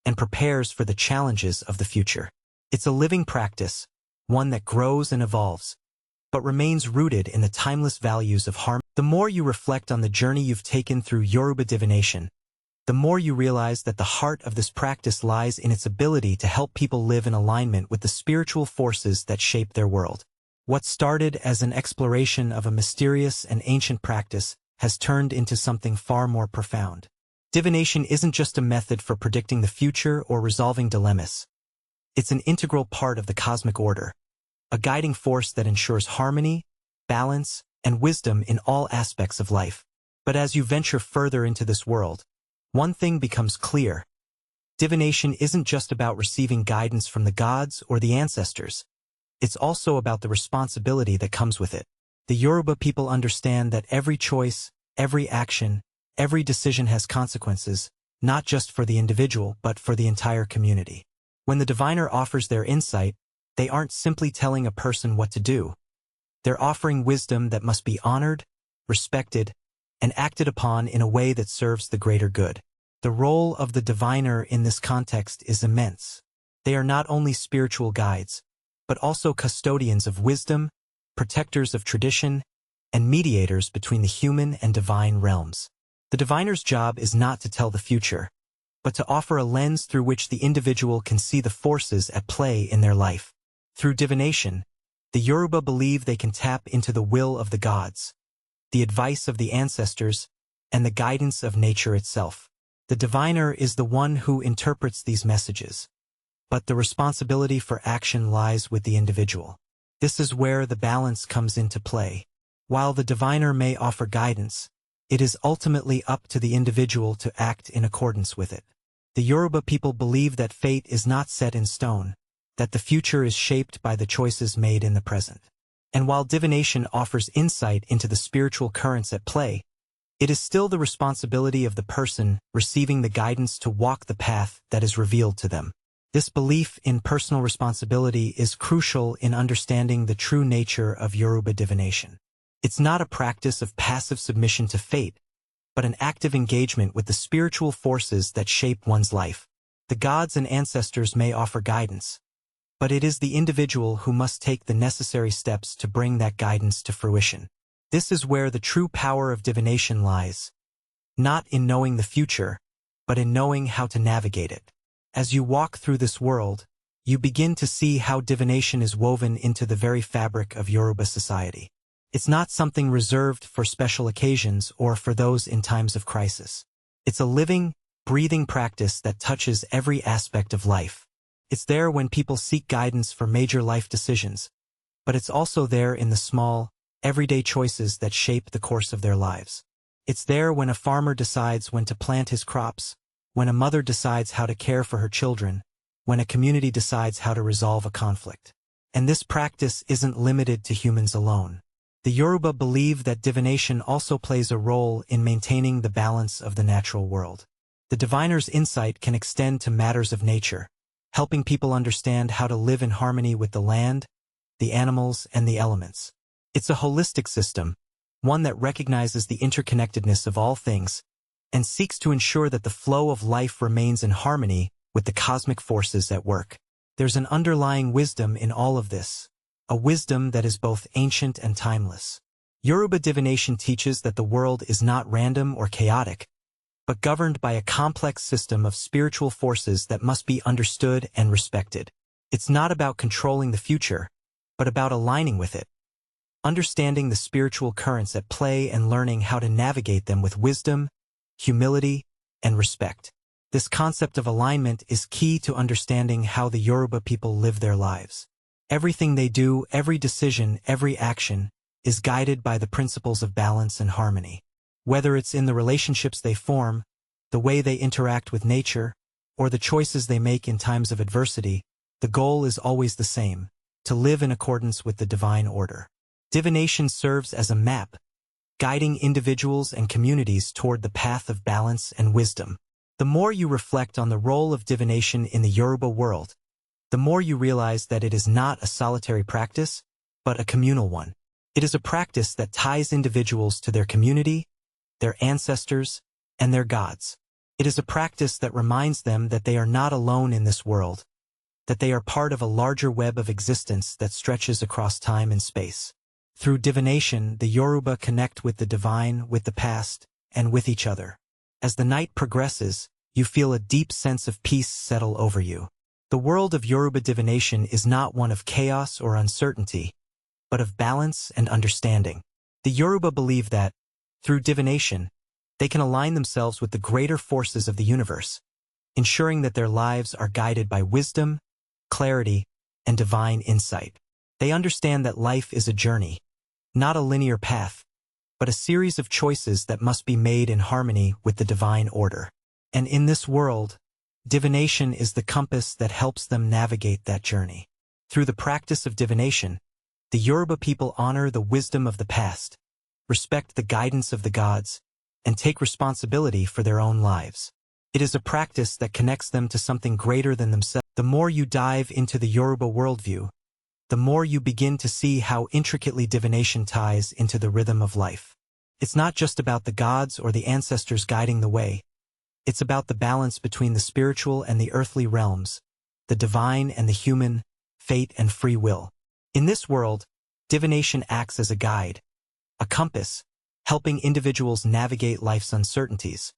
and prepares for the challenges of the future. It's a living practice, one that grows and evolves, but remains rooted in the timeless values of harmony. The more you reflect on the journey you've taken through Yoruba divination, the more you realize that the heart of this practice lies in its ability to help people live in alignment with the spiritual forces that shape their world. What started as an exploration of a mysterious and ancient practice has turned into something far more profound. Divination isn't just a method for predicting the future or resolving dilemmas. It's an integral part of the cosmic order, a guiding force that ensures harmony, balance, and wisdom in all aspects of life. But as you venture further into this world, one thing becomes clear. Divination isn't just about receiving guidance from the gods or the ancestors. It's also about the responsibility that comes with it. The Yoruba people understand that every choice, every action, every decision has consequences, not just for the individual but for the entire community. When the diviner offers their insight, they aren't simply telling a person what to do. They're offering wisdom that must be honored, respected, and acted upon in a way that serves the greater good. The role of the diviner in this context is immense. They are not only spiritual guides, but also custodians of wisdom, protectors of tradition, and mediators between the human and divine realms. The diviner's job is not to tell the future, but to offer a lens through which the individual can see the forces at play in their life. Through divination, the Yoruba believe they can tap into the will of the gods, the advice of the ancestors, and the guidance of nature itself. The diviner is the one who interprets these messages, but the responsibility for action lies with the individual. This is where the balance comes into play. While the diviner may offer guidance, it is ultimately up to the individual to act in accordance with it. The Yoruba people believe that fate is not set in stone, that the future is shaped by the choices made in the present. And while divination offers insight into the spiritual currents at play, it is still the responsibility of the person receiving the guidance to walk the path that is revealed to them. This belief in personal responsibility is crucial in understanding the true nature of Yoruba divination. It's not a practice of passive submission to fate, but an active engagement with the spiritual forces that shape one's life. The gods and ancestors may offer guidance, but it is the individual who must take the necessary steps to bring that guidance to fruition. This is where the true power of divination lies, not in knowing the future, but in knowing how to navigate it. As you walk through this world, you begin to see how divination is woven into the very fabric of Yoruba society. It's not something reserved for special occasions or for those in times of crisis. It's a living, breathing practice that touches every aspect of life. It's there when people seek guidance for major life decisions, but it's also there in the small, everyday choices that shape the course of their lives. It's there when a farmer decides when to plant his crops, when a mother decides how to care for her children, when a community decides how to resolve a conflict. And this practice isn't limited to humans alone. The Yoruba believe that divination also plays a role in maintaining the balance of the natural world. The diviner's insight can extend to matters of nature, helping people understand how to live in harmony with the land, the animals, and the elements. It's a holistic system, one that recognizes the interconnectedness of all things and seeks to ensure that the flow of life remains in harmony with the cosmic forces at work. There's an underlying wisdom in all of this, a wisdom that is both ancient and timeless. Yoruba divination teaches that the world is not random or chaotic, but governed by a complex system of spiritual forces that must be understood and respected. It's not about controlling the future, but about aligning with it, understanding the spiritual currents at play and learning how to navigate them with wisdom, humility, and respect. This concept of alignment is key to understanding how the Yoruba people live their lives. Everything they do, every decision, every action, is guided by the principles of balance and harmony. Whether it's in the relationships they form, the way they interact with nature, or the choices they make in times of adversity, the goal is always the same: to live in accordance with the divine order. Divination serves as a map, guiding individuals and communities toward the path of balance and wisdom. The more you reflect on the role of divination in the Yoruba world, the more you realize that it is not a solitary practice, but a communal one. It is a practice that ties individuals to their community, their ancestors, and their gods. It is a practice that reminds them that they are not alone in this world, that they are part of a larger web of existence that stretches across time and space. Through divination, the Yoruba connect with the divine, with the past, and with each other. As the night progresses, you feel a deep sense of peace settle over you. The world of Yoruba divination is not one of chaos or uncertainty, but of balance and understanding. The Yoruba believe that, through divination, they can align themselves with the greater forces of the universe, ensuring that their lives are guided by wisdom, clarity, and divine insight. They understand that life is a journey, not a linear path, but a series of choices that must be made in harmony with the divine order. And in this world, divination is the compass that helps them navigate that journey. Through the practice of divination, the Yoruba people honor the wisdom of the past, respect the guidance of the gods, and take responsibility for their own lives. It is a practice that connects them to something greater than themselves. The more you dive into the Yoruba worldview, the more you begin to see how intricately divination ties into the rhythm of life. It's not just about the gods or the ancestors guiding the way. It's about the balance between the spiritual and the earthly realms, the divine and the human, fate and free will. In this world, divination acts as a guide, a compass, helping individuals navigate life's uncertainties,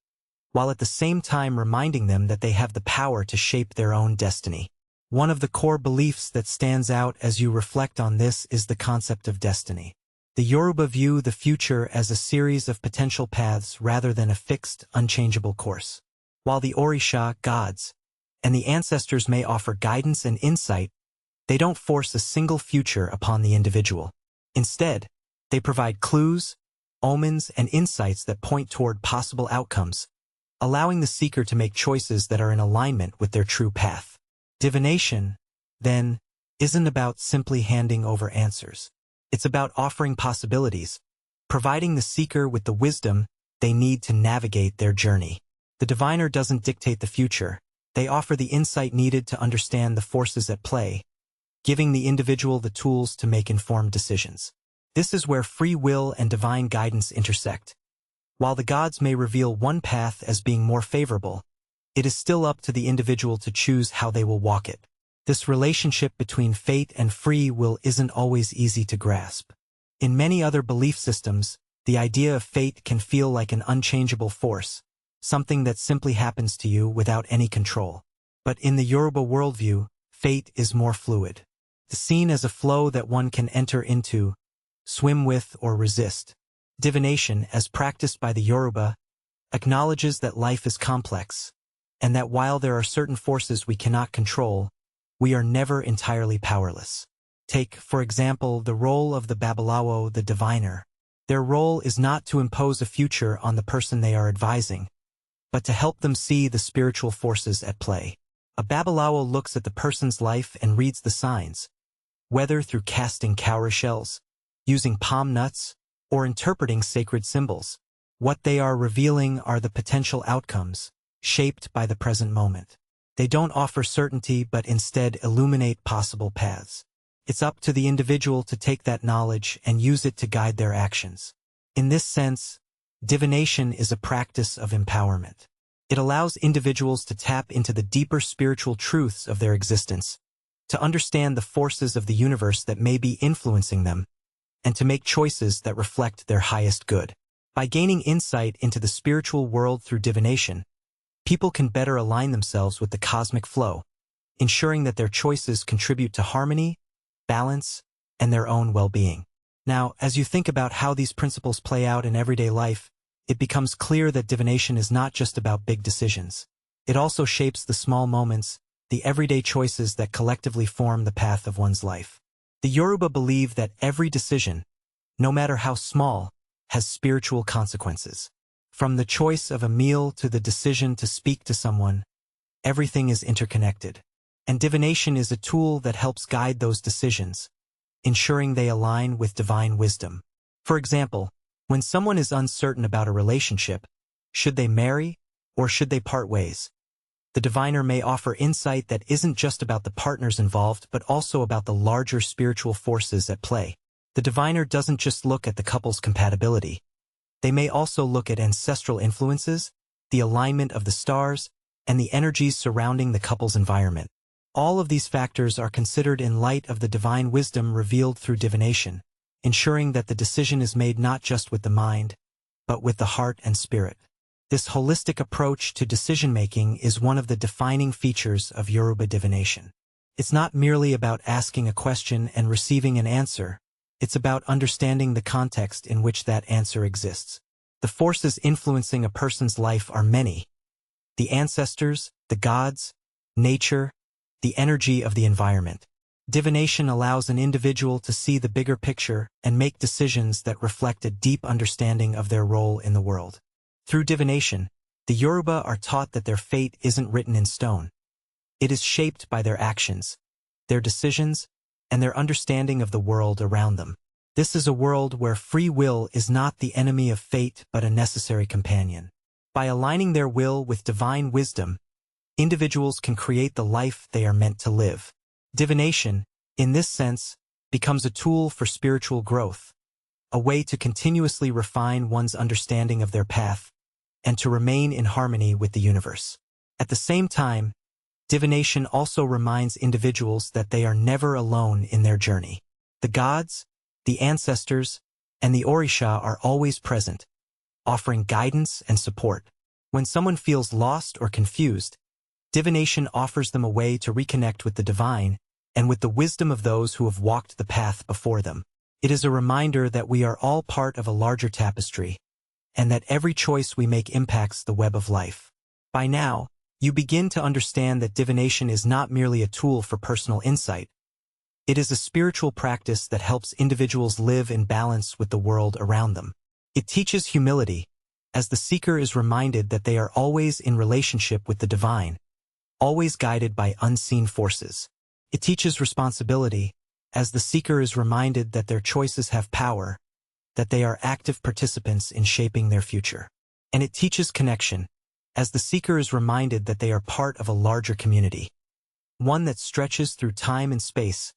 while at the same time reminding them that they have the power to shape their own destiny. One of the core beliefs that stands out as you reflect on this is the concept of destiny. The Yoruba view the future as a series of potential paths rather than a fixed, unchangeable course. While the Orisha, gods, and the ancestors may offer guidance and insight, they don't force a single future upon the individual. Instead, they provide clues, omens, and insights that point toward possible outcomes, allowing the seeker to make choices that are in alignment with their true path. Divination, then, isn't about simply handing over answers. It's about offering possibilities, providing the seeker with the wisdom they need to navigate their journey. The diviner doesn't dictate the future. They offer the insight needed to understand the forces at play, giving the individual the tools to make informed decisions. This is where free will and divine guidance intersect. While the gods may reveal one path as being more favorable, it is still up to the individual to choose how they will walk it. This relationship between fate and free will isn't always easy to grasp. In many other belief systems, the idea of fate can feel like an unchangeable force, something that simply happens to you without any control. But in the Yoruba worldview, fate is more fluid. It's seen as a flow that one can enter into, swim with, or resist. Divination, as practiced by the Yoruba, acknowledges that life is complex, and that while there are certain forces we cannot control, we are never entirely powerless. Take, for example, the role of the Babalawo, the diviner. Their role is not to impose a future on the person they are advising, but to help them see the spiritual forces at play. A Babalawo looks at the person's life and reads the signs, whether through casting cowrie shells, using palm nuts, or interpreting sacred symbols. What they are revealing are the potential outcomes, shaped by the present moment. They don't offer certainty but instead illuminate possible paths. It's up to the individual to take that knowledge and use it to guide their actions. In this sense, divination is a practice of empowerment. It allows individuals to tap into the deeper spiritual truths of their existence, to understand the forces of the universe that may be influencing them, and to make choices that reflect their highest good. By gaining insight into the spiritual world through divination, people can better align themselves with the cosmic flow, ensuring that their choices contribute to harmony, balance, and their own well-being. Now, as you think about how these principles play out in everyday life, it becomes clear that divination is not just about big decisions. It also shapes the small moments, the everyday choices that collectively form the path of one's life. The Yoruba believe that every decision, no matter how small, has spiritual consequences. From the choice of a meal to the decision to speak to someone, everything is interconnected. And divination is a tool that helps guide those decisions, ensuring they align with divine wisdom. For example, when someone is uncertain about a relationship, should they marry or should they part ways? The diviner may offer insight that isn't just about the partners involved but also about the larger spiritual forces at play. The diviner doesn't just look at the couple's compatibility. They may also look at ancestral influences, the alignment of the stars, and the energies surrounding the couple's environment. All of these factors are considered in light of the divine wisdom revealed through divination, ensuring that the decision is made not just with the mind, but with the heart and spirit. This holistic approach to decision-making is one of the defining features of Yoruba divination. It's not merely about asking a question and receiving an answer. It's about understanding the context in which that answer exists. The forces influencing a person's life are many: the ancestors, the gods, nature, the energy of the environment. Divination allows an individual to see the bigger picture and make decisions that reflect a deep understanding of their role in the world. Through divination, the Yoruba are taught that their fate isn't written in stone. It is shaped by their actions, their decisions, and their understanding of the world around them. This is a world where free will is not the enemy of fate but a necessary companion. By aligning their will with divine wisdom, individuals can create the life they are meant to live. Divination, in this sense, becomes a tool for spiritual growth, a way to continuously refine one's understanding of their path, and to remain in harmony with the universe. At the same time, divination also reminds individuals that they are never alone in their journey. The gods, the ancestors, and the Orisha are always present, offering guidance and support. When someone feels lost or confused, divination offers them a way to reconnect with the divine and with the wisdom of those who have walked the path before them. It is a reminder that we are all part of a larger tapestry, and that every choice we make impacts the web of life. By now, you begin to understand that divination is not merely a tool for personal insight. It is a spiritual practice that helps individuals live in balance with the world around them. It teaches humility, as the seeker is reminded that they are always in relationship with the divine, always guided by unseen forces. It teaches responsibility, as the seeker is reminded that their choices have power, that they are active participants in shaping their future. And it teaches connection, as the seeker is reminded that they are part of a larger community, one that stretches through time and space,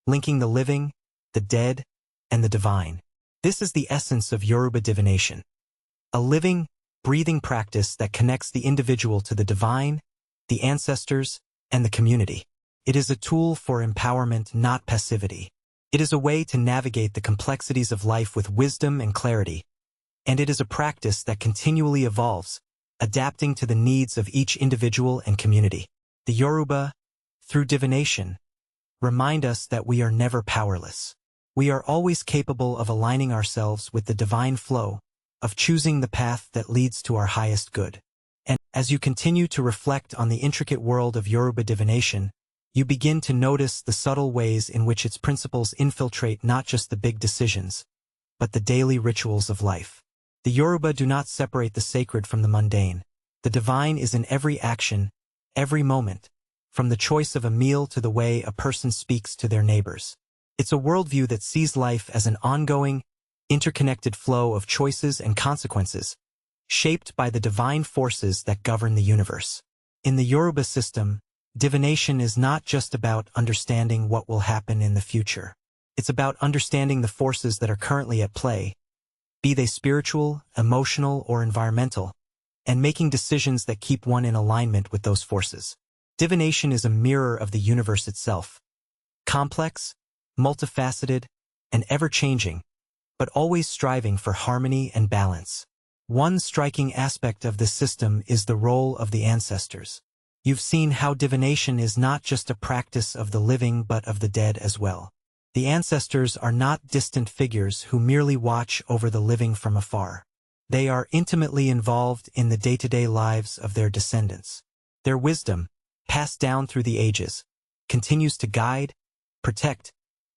linking the living, the dead, and the divine. This is the essence of Yoruba divination. A living, breathing practice that connects the individual to the divine, the ancestors, and the community. It is a tool for empowerment, not passivity. It is a way to navigate the complexities of life with wisdom and clarity, and it is a practice that continually evolves, adapting to the needs of each individual and community. The Yoruba, through divination, remind us that we are never powerless. We are always capable of aligning ourselves with the divine flow, of choosing the path that leads to our highest good. And as you continue to reflect on the intricate world of Yoruba divination, you begin to notice the subtle ways in which its principles infiltrate not just the big decisions, but the daily rituals of life. The Yoruba do not separate the sacred from the mundane. The divine is in every action, every moment, from the choice of a meal to the way a person speaks to their neighbors. It's a worldview that sees life as an ongoing, interconnected flow of choices and consequences, shaped by the divine forces that govern the universe. In the Yoruba system, divination is not just about understanding what will happen in the future. It's about understanding the forces that are currently at play, be they spiritual, emotional, or environmental, and making decisions that keep one in alignment with those forces. Divination is a mirror of the universe itself. Complex, multifaceted, and ever-changing, but always striving for harmony and balance. One striking aspect of this system is the role of the ancestors. You've seen how divination is not just a practice of the living but of the dead as well. The ancestors are not distant figures who merely watch over the living from afar. They are intimately involved in the day-to-day lives of their descendants. Their wisdom, passed down through the ages, continues to guide, protect,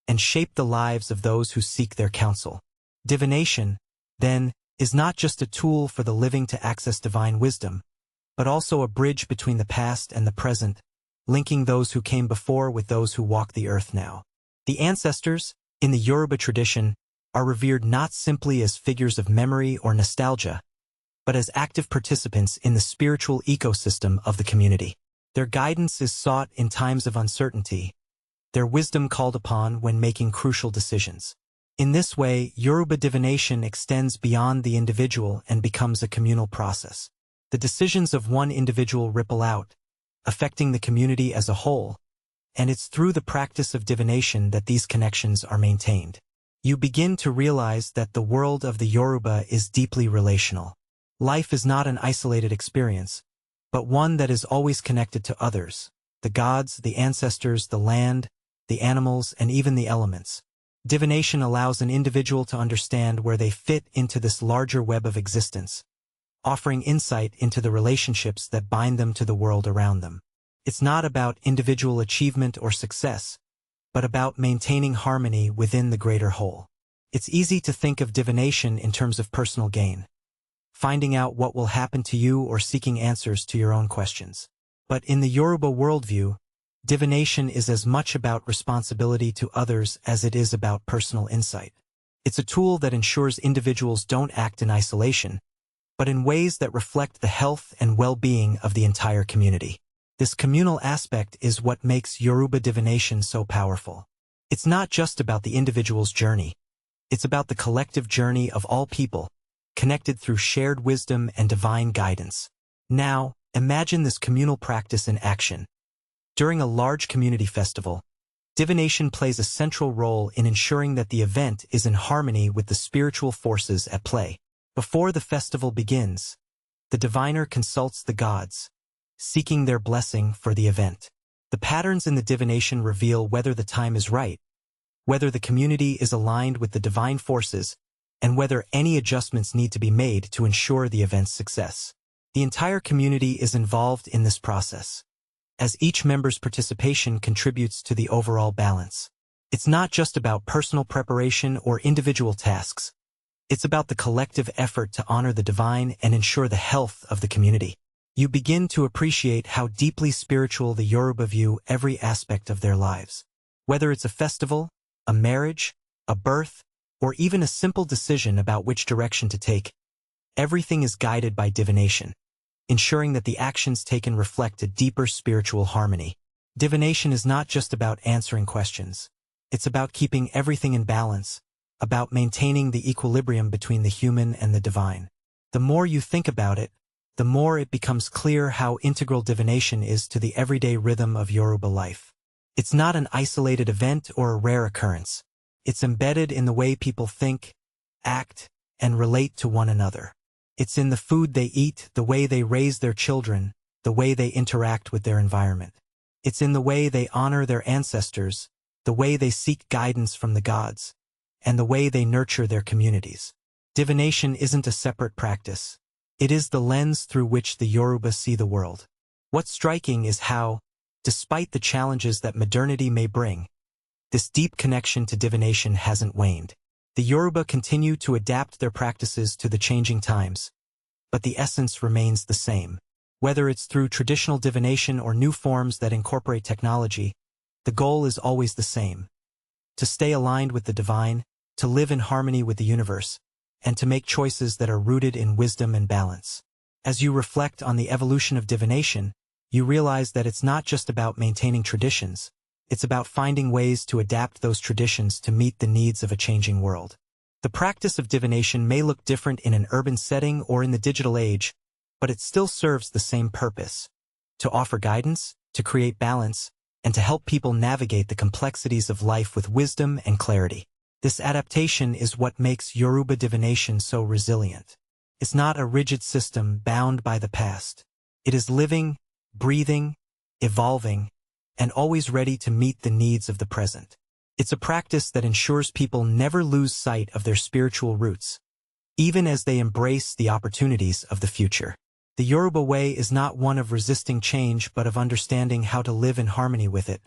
and shape the lives of those who seek their counsel. Divination, then, is not just a tool for the living to access divine wisdom, but also a bridge between the past and the present, linking those who came before with those who walk the earth now. The ancestors, in the Yoruba tradition, are revered not simply as figures of memory or nostalgia, but as active participants in the spiritual ecosystem of the community. Their guidance is sought in times of uncertainty, their wisdom called upon when making crucial decisions. In this way, Yoruba divination extends beyond the individual and becomes a communal process. The decisions of one individual ripple out, affecting the community as a whole, and it's through the practice of divination that these connections are maintained. You begin to realize that the world of the Yoruba is deeply relational. Life is not an isolated experience, but one that is always connected to others, the gods, the ancestors, the land, the animals, and even the elements. Divination allows an individual to understand where they fit into this larger web of existence, offering insight into the relationships that bind them to the world around them. It's not about individual achievement or success, but about maintaining harmony within the greater whole. It's easy to think of divination in terms of personal gain, finding out what will happen to you or seeking answers to your own questions. But in the Yoruba worldview, divination is as much about responsibility to others as it is about personal insight. It's a tool that ensures individuals don't act in isolation, but in ways that reflect the health and well-being of the entire community. This communal aspect is what makes Yoruba divination so powerful. It's not just about the individual's journey. It's about the collective journey of all people, connected through shared wisdom and divine guidance. Now, imagine this communal practice in action. During a large community festival, divination plays a central role in ensuring that the event is in harmony with the spiritual forces at play. Before the festival begins, the diviner consults the gods, seeking their blessing for the event. The patterns in the divination reveal whether the time is right, whether the community is aligned with the divine forces, and whether any adjustments need to be made to ensure the event's success. The entire community is involved in this process, as each member's participation contributes to the overall balance. It's not just about personal preparation or individual tasks. It's about the collective effort to honor the divine and ensure the health of the community. You begin to appreciate how deeply spiritual the Yoruba view every aspect of their lives. Whether it's a festival, a marriage, a birth, or even a simple decision about which direction to take, everything is guided by divination, ensuring that the actions taken reflect a deeper spiritual harmony. Divination is not just about answering questions. It's about keeping everything in balance, about maintaining the equilibrium between the human and the divine. The more you think about it, the more it becomes clear how integral divination is to the everyday rhythm of Yoruba life. It's not an isolated event or a rare occurrence. It's embedded in the way people think, act, and relate to one another. It's in the food they eat, the way they raise their children, the way they interact with their environment. It's in the way they honor their ancestors, the way they seek guidance from the gods, and the way they nurture their communities. Divination isn't a separate practice. It is the lens through which the Yoruba see the world. What's striking is how, despite the challenges that modernity may bring, this deep connection to divination hasn't waned. The Yoruba continue to adapt their practices to the changing times, but the essence remains the same. Whether it's through traditional divination or new forms that incorporate technology, the goal is always the same: to stay aligned with the divine, to live in harmony with the universe, and to make choices that are rooted in wisdom and balance. As you reflect on the evolution of divination, you realize that it's not just about maintaining traditions, it's about finding ways to adapt those traditions to meet the needs of a changing world. The practice of divination may look different in an urban setting or in the digital age, but it still serves the same purpose: to offer guidance, to create balance, and to help people navigate the complexities of life with wisdom and clarity. This adaptation is what makes Yoruba divination so resilient. It's not a rigid system bound by the past. It is living, breathing, evolving, and always ready to meet the needs of the present. It's a practice that ensures people never lose sight of their spiritual roots, even as they embrace the opportunities of the future. The Yoruba way is not one of resisting change but of understanding how to live in harmony with it,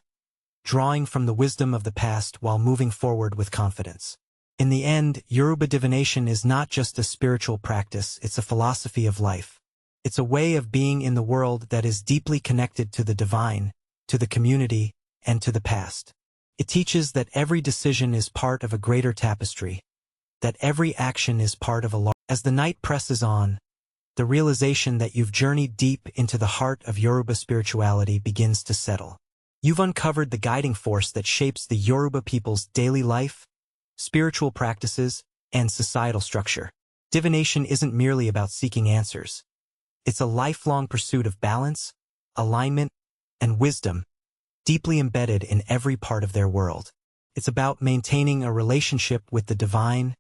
drawing from the wisdom of the past while moving forward with confidence. In the end, Yoruba divination is not just a spiritual practice, it's a philosophy of life. It's a way of being in the world that is deeply connected to the divine, to the community, and to the past. It teaches that every decision is part of a greater tapestry, that every action is part of a larger. As the night presses on, the realization that you've journeyed deep into the heart of Yoruba spirituality begins to settle. You've uncovered the guiding force that shapes the Yoruba people's daily life, spiritual practices, and societal structure. Divination isn't merely about seeking answers. It's a lifelong pursuit of balance, alignment, and wisdom, deeply embedded in every part of their world. It's about maintaining a relationship with the divine,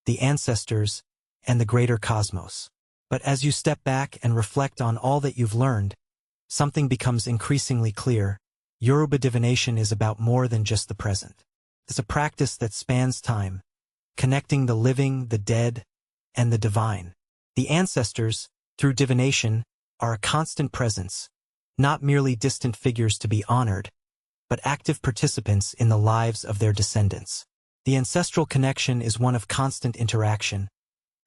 the ancestors, and the greater cosmos. But as you step back and reflect on all that you've learned, something becomes increasingly clear. Yoruba divination is about more than just the present. It's a practice that spans time, connecting the living, the dead, and the divine. The ancestors, through divination, are a constant presence, not merely distant figures to be honored, but active participants in the lives of their descendants. The ancestral connection is one of constant interaction,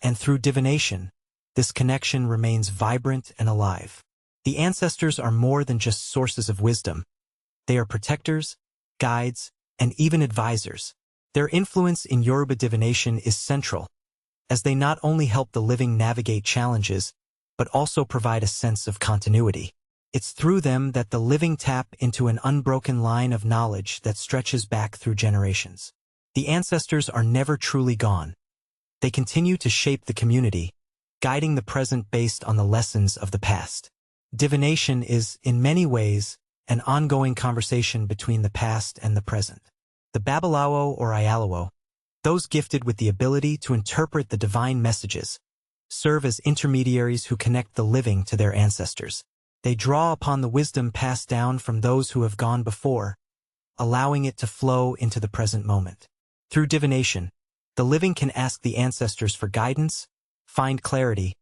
and through divination, this connection remains vibrant and alive. The ancestors are more than just sources of wisdom. They are protectors, guides, and even advisors. Their influence in Yoruba divination is central, as they not only help the living navigate challenges, but also provide a sense of continuity. It's through them that the living tap into an unbroken line of knowledge that stretches back through generations. The ancestors are never truly gone. They continue to shape the community, guiding the present based on the lessons of the past. Divination is, in many ways, an ongoing conversation between the past and the present. The Babalawo or Ayalawo, those gifted with the ability to interpret the divine messages, serve as intermediaries who connect the living to their ancestors. They draw upon the wisdom passed down from those who have gone before, allowing it to flow into the present moment. Through divination, the living can ask the ancestors for guidance, find clarity,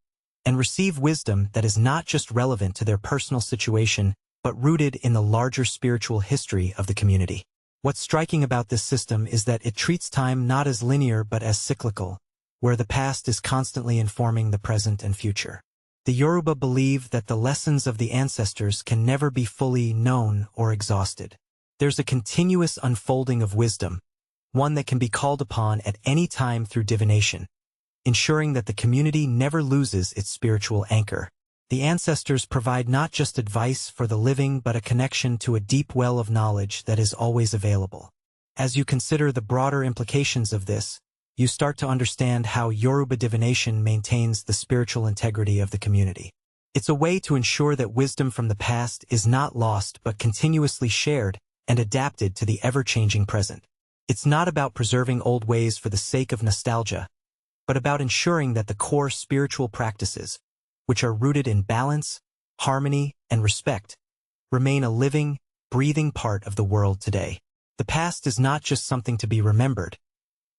and receive wisdom that is not just relevant to their personal situation, but rooted in the larger spiritual history of the community. What's striking about this system is that it treats time not as linear but as cyclical, where the past is constantly informing the present and future. The Yoruba believe that the lessons of the ancestors can never be fully known or exhausted. There's a continuous unfolding of wisdom, one that can be called upon at any time through divination, ensuring that the community never loses its spiritual anchor. The ancestors provide not just advice for the living but a connection to a deep well of knowledge that is always available. As you consider the broader implications of this, you start to understand how Yoruba divination maintains the spiritual integrity of the community. It's a way to ensure that wisdom from the past is not lost but continuously shared and adapted to the ever-changing present. It's not about preserving old ways for the sake of nostalgia, but about ensuring that the core spiritual practices, which are rooted in balance, harmony, and respect, remain a living, breathing part of the world today. The past is not just something to be remembered.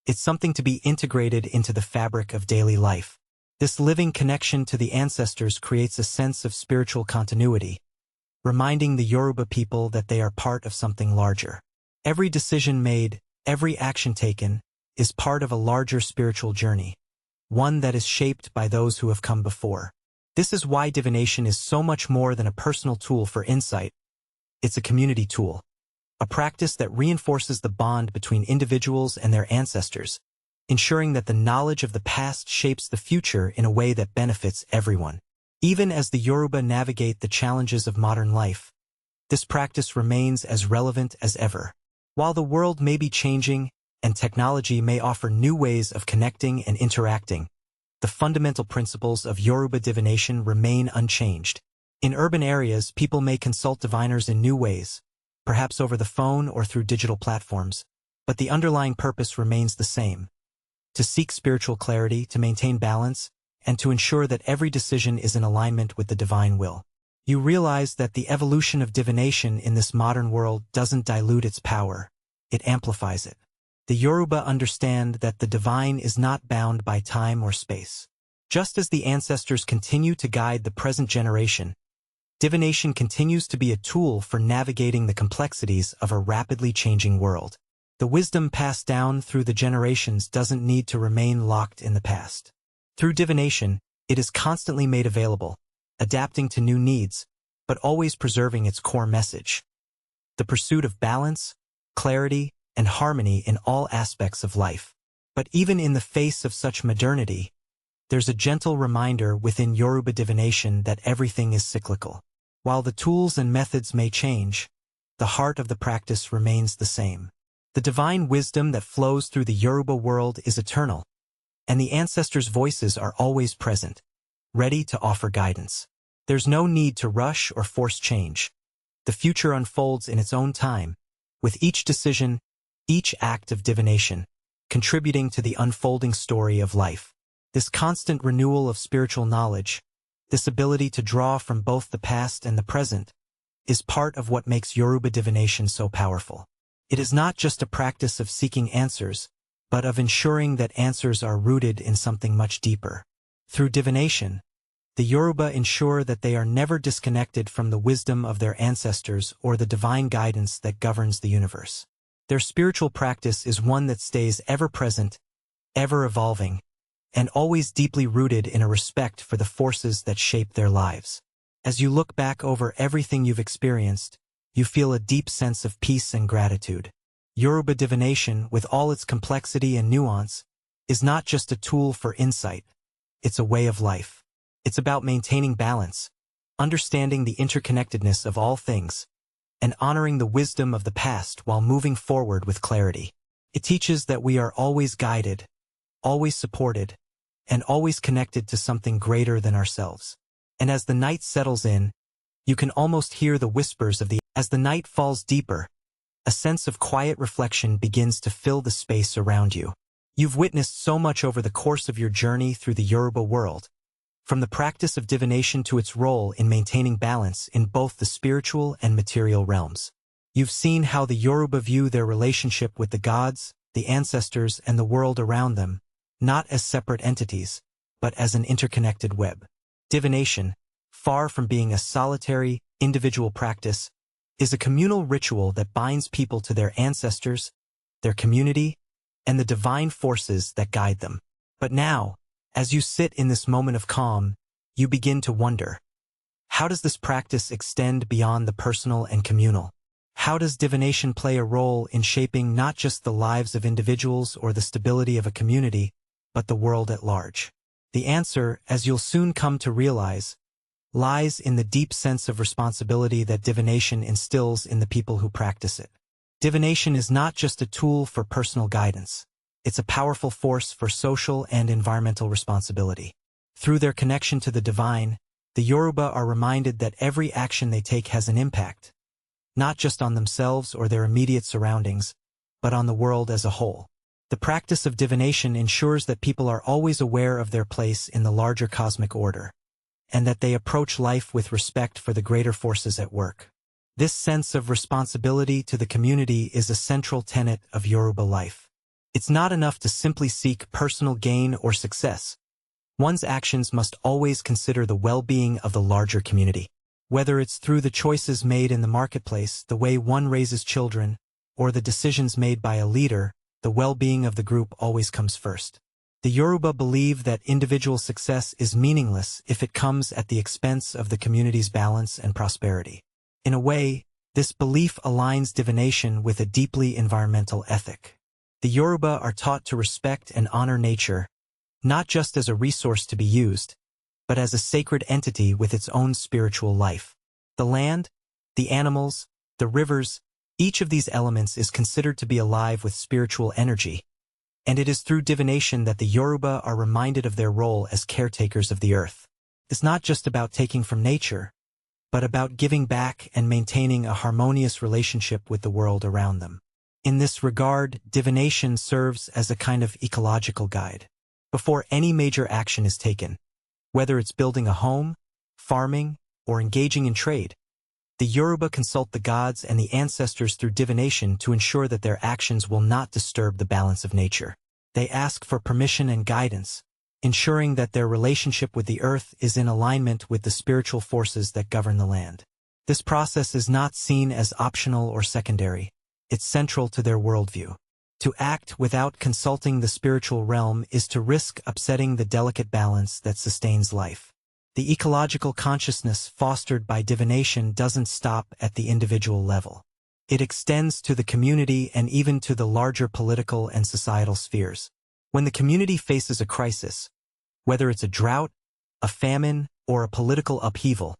It's something to be integrated into the fabric of daily life. This living connection to the ancestors creates a sense of spiritual continuity, reminding the Yoruba people that they are part of something larger. Every decision made, every action taken, is part of a larger spiritual journey, one that is shaped by those who have come before. This is why divination is so much more than a personal tool for insight. It's a community tool, a practice that reinforces the bond between individuals and their ancestors, ensuring that the knowledge of the past shapes the future in a way that benefits everyone. Even as the Yoruba navigate the challenges of modern life, this practice remains as relevant as ever. While the world may be changing and technology may offer new ways of connecting and interacting, the fundamental principles of Yoruba divination remain unchanged. In urban areas, people may consult diviners in new ways, perhaps over the phone or through digital platforms, but the underlying purpose remains the same: to seek spiritual clarity, to maintain balance, and to ensure that every decision is in alignment with the divine will. You realize that the evolution of divination in this modern world doesn't dilute its power, it amplifies it. The Yoruba understand that the divine is not bound by time or space. Just as the ancestors continue to guide the present generation, divination continues to be a tool for navigating the complexities of a rapidly changing world. The wisdom passed down through the generations doesn't need to remain locked in the past. Through divination, it is constantly made available, adapting to new needs, but always preserving its core message: the pursuit of balance, clarity, and harmony in all aspects of life. But even in the face of such modernity, there's a gentle reminder within Yoruba divination that everything is cyclical. While the tools and methods may change, the heart of the practice remains the same. The divine wisdom that flows through the Yoruba world is eternal, and the ancestors' voices are always present, ready to offer guidance. There's no need to rush or force change. The future unfolds in its own time, with each decision, each act of divination, contributing to the unfolding story of life. This constant renewal of spiritual knowledge, this ability to draw from both the past and the present, is part of what makes Yoruba divination so powerful. It is not just a practice of seeking answers, but of ensuring that answers are rooted in something much deeper. Through divination, the Yoruba ensure that they are never disconnected from the wisdom of their ancestors or the divine guidance that governs the universe. Their spiritual practice is one that stays ever-present, ever-evolving, and always deeply rooted in a respect for the forces that shape their lives. As you look back over everything you've experienced, you feel a deep sense of peace and gratitude. Yoruba divination, with all its complexity and nuance, is not just a tool for insight, it's a way of life. It's about maintaining balance, understanding the interconnectedness of all things, and honoring the wisdom of the past while moving forward with clarity. It teaches that we are always guided, always supported, and always connected to something greater than ourselves. And as the night settles in, you can almost hear the whispers of the as the night falls deeper, a sense of quiet reflection begins to fill the space around you. You've witnessed so much over the course of your journey through the Yoruba world, from the practice of divination to its role in maintaining balance in both the spiritual and material realms. You've seen how the Yoruba view their relationship with the gods, the ancestors, and the world around them, not as separate entities, but as an interconnected web. Divination, far from being a solitary, individual practice, is a communal ritual that binds people to their ancestors, their community, and the divine forces that guide them. But now, as you sit in this moment of calm, you begin to wonder, how does this practice extend beyond the personal and communal? How does divination play a role in shaping not just the lives of individuals or the stability of a community, but the world at large? The answer, as you'll soon come to realize, lies in the deep sense of responsibility that divination instills in the people who practice it. Divination is not just a tool for personal guidance. it's a powerful force for social and environmental responsibility. Through their connection to the divine, the Yoruba are reminded that every action they take has an impact, not just on themselves or their immediate surroundings, but on the world as a whole. The practice of divination ensures that people are always aware of their place in the larger cosmic order, and that they approach life with respect for the greater forces at work. This sense of responsibility to the community is a central tenet of Yoruba life. It's not enough to simply seek personal gain or success. One's actions must always consider the well-being of the larger community. Whether it's through the choices made in the marketplace, the way one raises children, or the decisions made by a leader, the well-being of the group always comes first. The Yoruba believe that individual success is meaningless if it comes at the expense of the community's balance and prosperity. In a way, this belief aligns divination with a deeply environmental ethic. The Yoruba are taught to respect and honor nature, not just as a resource to be used, but as a sacred entity with its own spiritual life. The land, the animals, the rivers, each of these elements is considered to be alive with spiritual energy, and it is through divination that the Yoruba are reminded of their role as caretakers of the earth. It's not just about taking from nature, but about giving back and maintaining a harmonious relationship with the world around them. In this regard, divination serves as a kind of ecological guide. Before any major action is taken, whether it's building a home, farming, or engaging in trade, the Yoruba consult the gods and the ancestors through divination to ensure that their actions will not disturb the balance of nature. They ask for permission and guidance, ensuring that their relationship with the earth is in alignment with the spiritual forces that govern the land. This process is not seen as optional or secondary. It's central to their worldview. To act without consulting the spiritual realm is to risk upsetting the delicate balance that sustains life. The ecological consciousness fostered by divination doesn't stop at the individual level. It extends to the community and even to the larger political and societal spheres. When the community faces a crisis, whether it's a drought, a famine, or a political upheaval,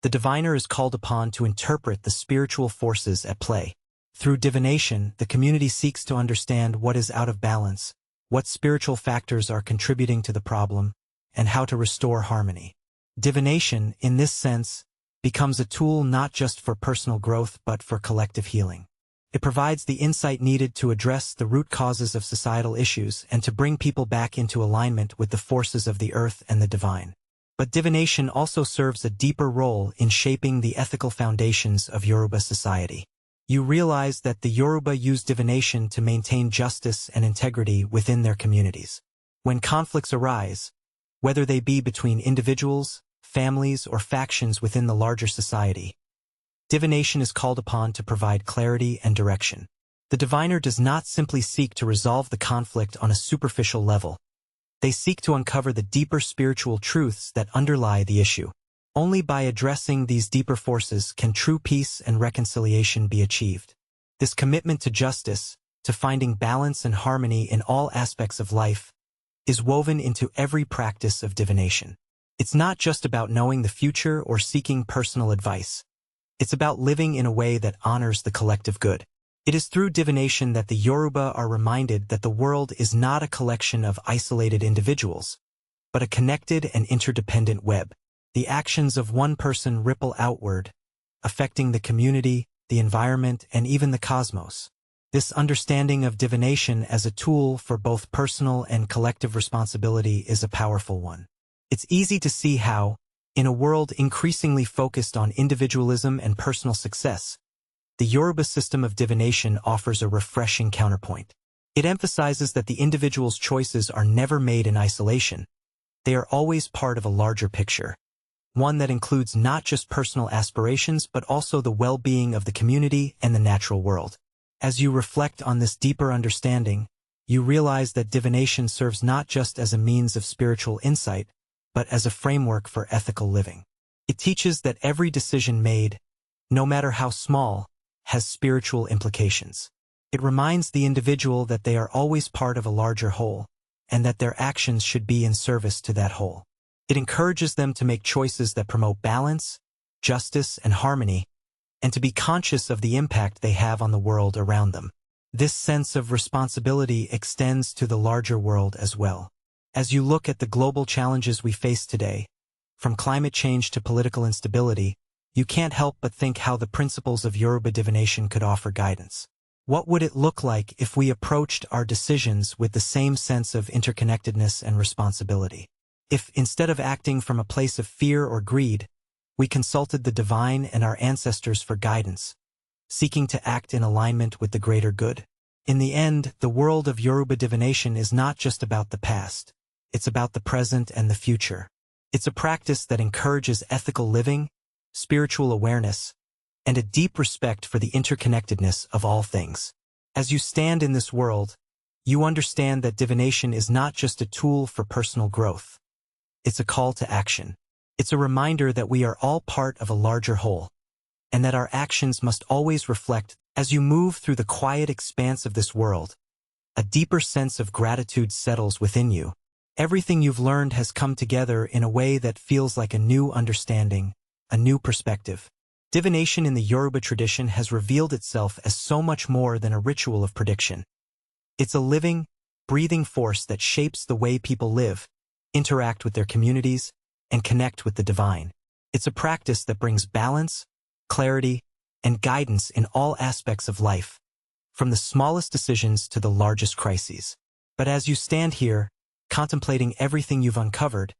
the diviner is called upon to interpret the spiritual forces at play. Through divination, the community seeks to understand what is out of balance, what spiritual factors are contributing to the problem, and how to restore harmony. Divination, in this sense, becomes a tool not just for personal growth but for collective healing. It provides the insight needed to address the root causes of societal issues and to bring people back into alignment with the forces of the earth and the divine. But divination also serves a deeper role in shaping the ethical foundations of Yoruba society. You realize that the Yoruba use divination to maintain justice and integrity within their communities. When conflicts arise, whether they be between individuals, families, or factions within the larger society, divination is called upon to provide clarity and direction. The diviner does not simply seek to resolve the conflict on a superficial level. They seek to uncover the deeper spiritual truths that underlie the issue. Only by addressing these deeper forces can true peace and reconciliation be achieved. This commitment to justice, to finding balance and harmony in all aspects of life, is woven into every practice of divination. It's not just about knowing the future or seeking personal advice. It's about living in a way that honors the collective good. It is through divination that the Yoruba are reminded that the world is not a collection of isolated individuals, but a connected and interdependent web. The actions of one person ripple outward, affecting the community, the environment, and even the cosmos. This understanding of divination as a tool for both personal and collective responsibility is a powerful one. It's easy to see how, in a world increasingly focused on individualism and personal success, the Yoruba system of divination offers a refreshing counterpoint. It emphasizes that the individual's choices are never made in isolation. They are always part of a larger picture, one that includes not just personal aspirations but also the well-being of the community and the natural world. As you reflect on this deeper understanding, you realize that divination serves not just as a means of spiritual insight, but as a framework for ethical living. It teaches that every decision made, no matter how small, has spiritual implications. It reminds the individual that they are always part of a larger whole, and that their actions should be in service to that whole. It encourages them to make choices that promote balance, justice, and harmony, and to be conscious of the impact they have on the world around them. This sense of responsibility extends to the larger world as well. As you look at the global challenges we face today, from climate change to political instability, you can't help but think how the principles of Yoruba divination could offer guidance. What would it look like if we approached our decisions with the same sense of interconnectedness and responsibility? If, instead of acting from a place of fear or greed, we consulted the divine and our ancestors for guidance, seeking to act in alignment with the greater good? In the end, the world of Yoruba divination is not just about the past. It's about the present and the future. It's a practice that encourages ethical living, spiritual awareness, and a deep respect for the interconnectedness of all things. As you stand in this world, you understand that divination is not just a tool for personal growth. It's a call to action. It's a reminder that we are all part of a larger whole, and that our actions must always reflect. As you move through the quiet expanse of this world, a deeper sense of gratitude settles within you. Everything you've learned has come together in a way that feels like a new understanding, a new perspective. Divination in the Yoruba tradition has revealed itself as so much more than a ritual of prediction. It's a living, breathing force that shapes the way people live, interact with their communities, and connect with the divine. It's a practice that brings balance, clarity, and guidance in all aspects of life, from the smallest decisions to the largest crises. But as you stand here, contemplating everything you've uncovered,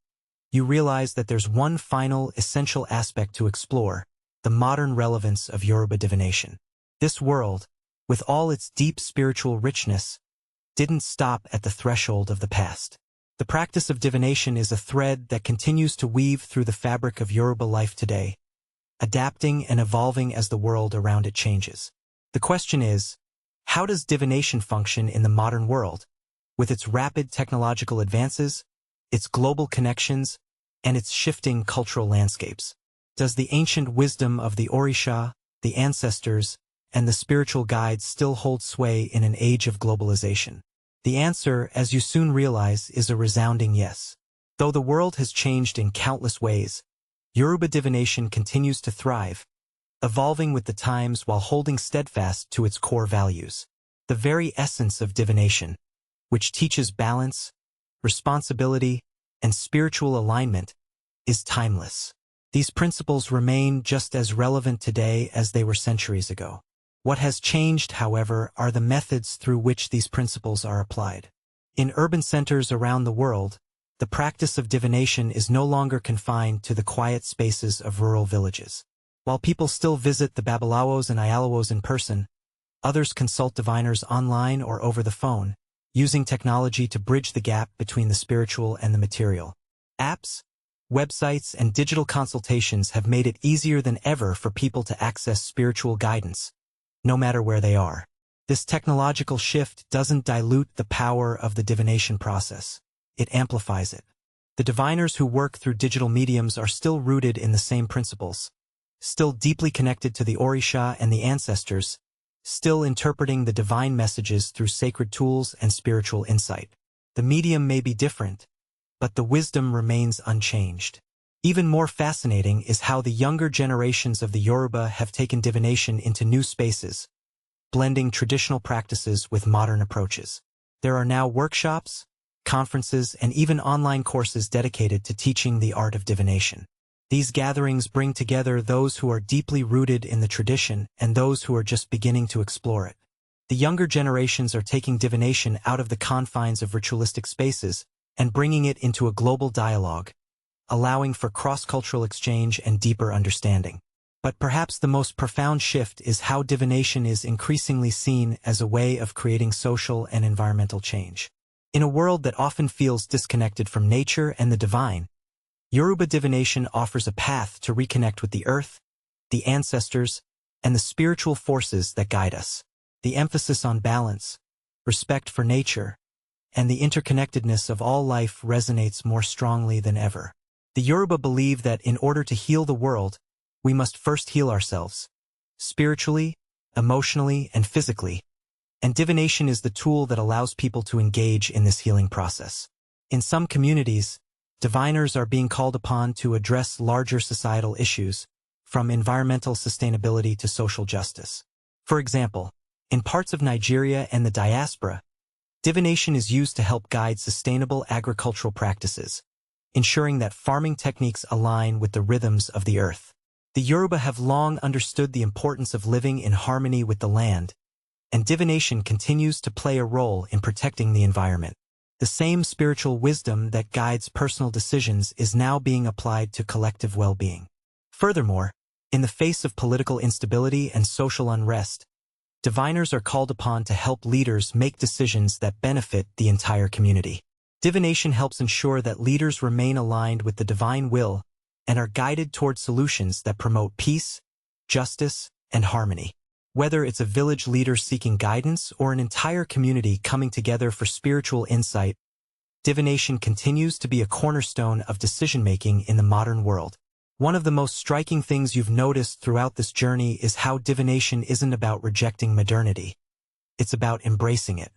you realize that there's one final, essential aspect to explore: the modern relevance of Yoruba divination. This world, with all its deep spiritual richness, didn't stop at the threshold of the past. The practice of divination is a thread that continues to weave through the fabric of Yoruba life today, adapting and evolving as the world around it changes. The question is, how does divination function in the modern world, with its rapid technological advances, its global connections, and its shifting cultural landscapes? Does the ancient wisdom of the Orisha, the ancestors, and the spiritual guides still hold sway in an age of globalization? The answer, as you soon realize, is a resounding yes. Though the world has changed in countless ways, Yoruba divination continues to thrive, evolving with the times while holding steadfast to its core values. The very essence of divination, which teaches balance, responsibility, and spiritual alignment, is timeless. These principles remain just as relevant today as they were centuries ago. What has changed, however, are the methods through which these principles are applied. In urban centers around the world, the practice of divination is no longer confined to the quiet spaces of rural villages. While people still visit the Babalawos and Ayalawos in person, others consult diviners online or over the phone, using technology to bridge the gap between the spiritual and the material. Apps, websites, and digital consultations have made it easier than ever for people to access spiritual guidance, no matter where they are. This technological shift doesn't dilute the power of the divination process. It amplifies it. The diviners who work through digital mediums are still rooted in the same principles, still deeply connected to the Orisha and the ancestors, still interpreting the divine messages through sacred tools and spiritual insight. The medium may be different, but the wisdom remains unchanged. Even more fascinating is how the younger generations of the Yoruba have taken divination into new spaces, blending traditional practices with modern approaches. There are now workshops, conferences, and even online courses dedicated to teaching the art of divination. These gatherings bring together those who are deeply rooted in the tradition and those who are just beginning to explore it. The younger generations are taking divination out of the confines of ritualistic spaces and bringing it into a global dialogue, allowing for cross-cultural exchange and deeper understanding. But perhaps the most profound shift is how divination is increasingly seen as a way of creating social and environmental change. In a world that often feels disconnected from nature and the divine, Yoruba divination offers a path to reconnect with the earth, the ancestors, and the spiritual forces that guide us. The emphasis on balance, respect for nature, and the interconnectedness of all life resonates more strongly than ever. The Yoruba believe that in order to heal the world, we must first heal ourselves, spiritually, emotionally, and physically, and divination is the tool that allows people to engage in this healing process. In some communities, diviners are being called upon to address larger societal issues, from environmental sustainability to social justice. For example, In parts of Nigeria and the diaspora, divination is used to help guide sustainable agricultural practices, ensuring that farming techniques align with the rhythms of the earth. The Yoruba have long understood the importance of living in harmony with the land, and divination continues to play a role in protecting the environment. The same spiritual wisdom that guides personal decisions is now being applied to collective well-being. Furthermore, in the face of political instability and social unrest, diviners are called upon to help leaders make decisions that benefit the entire community. Divination helps ensure that leaders remain aligned with the divine will and are guided toward solutions that promote peace, justice, and harmony. Whether it's a village leader seeking guidance or an entire community coming together for spiritual insight, divination continues to be a cornerstone of decision-making in the modern world. One of the most striking things you've noticed throughout this journey is how divination isn't about rejecting modernity. It's about embracing it.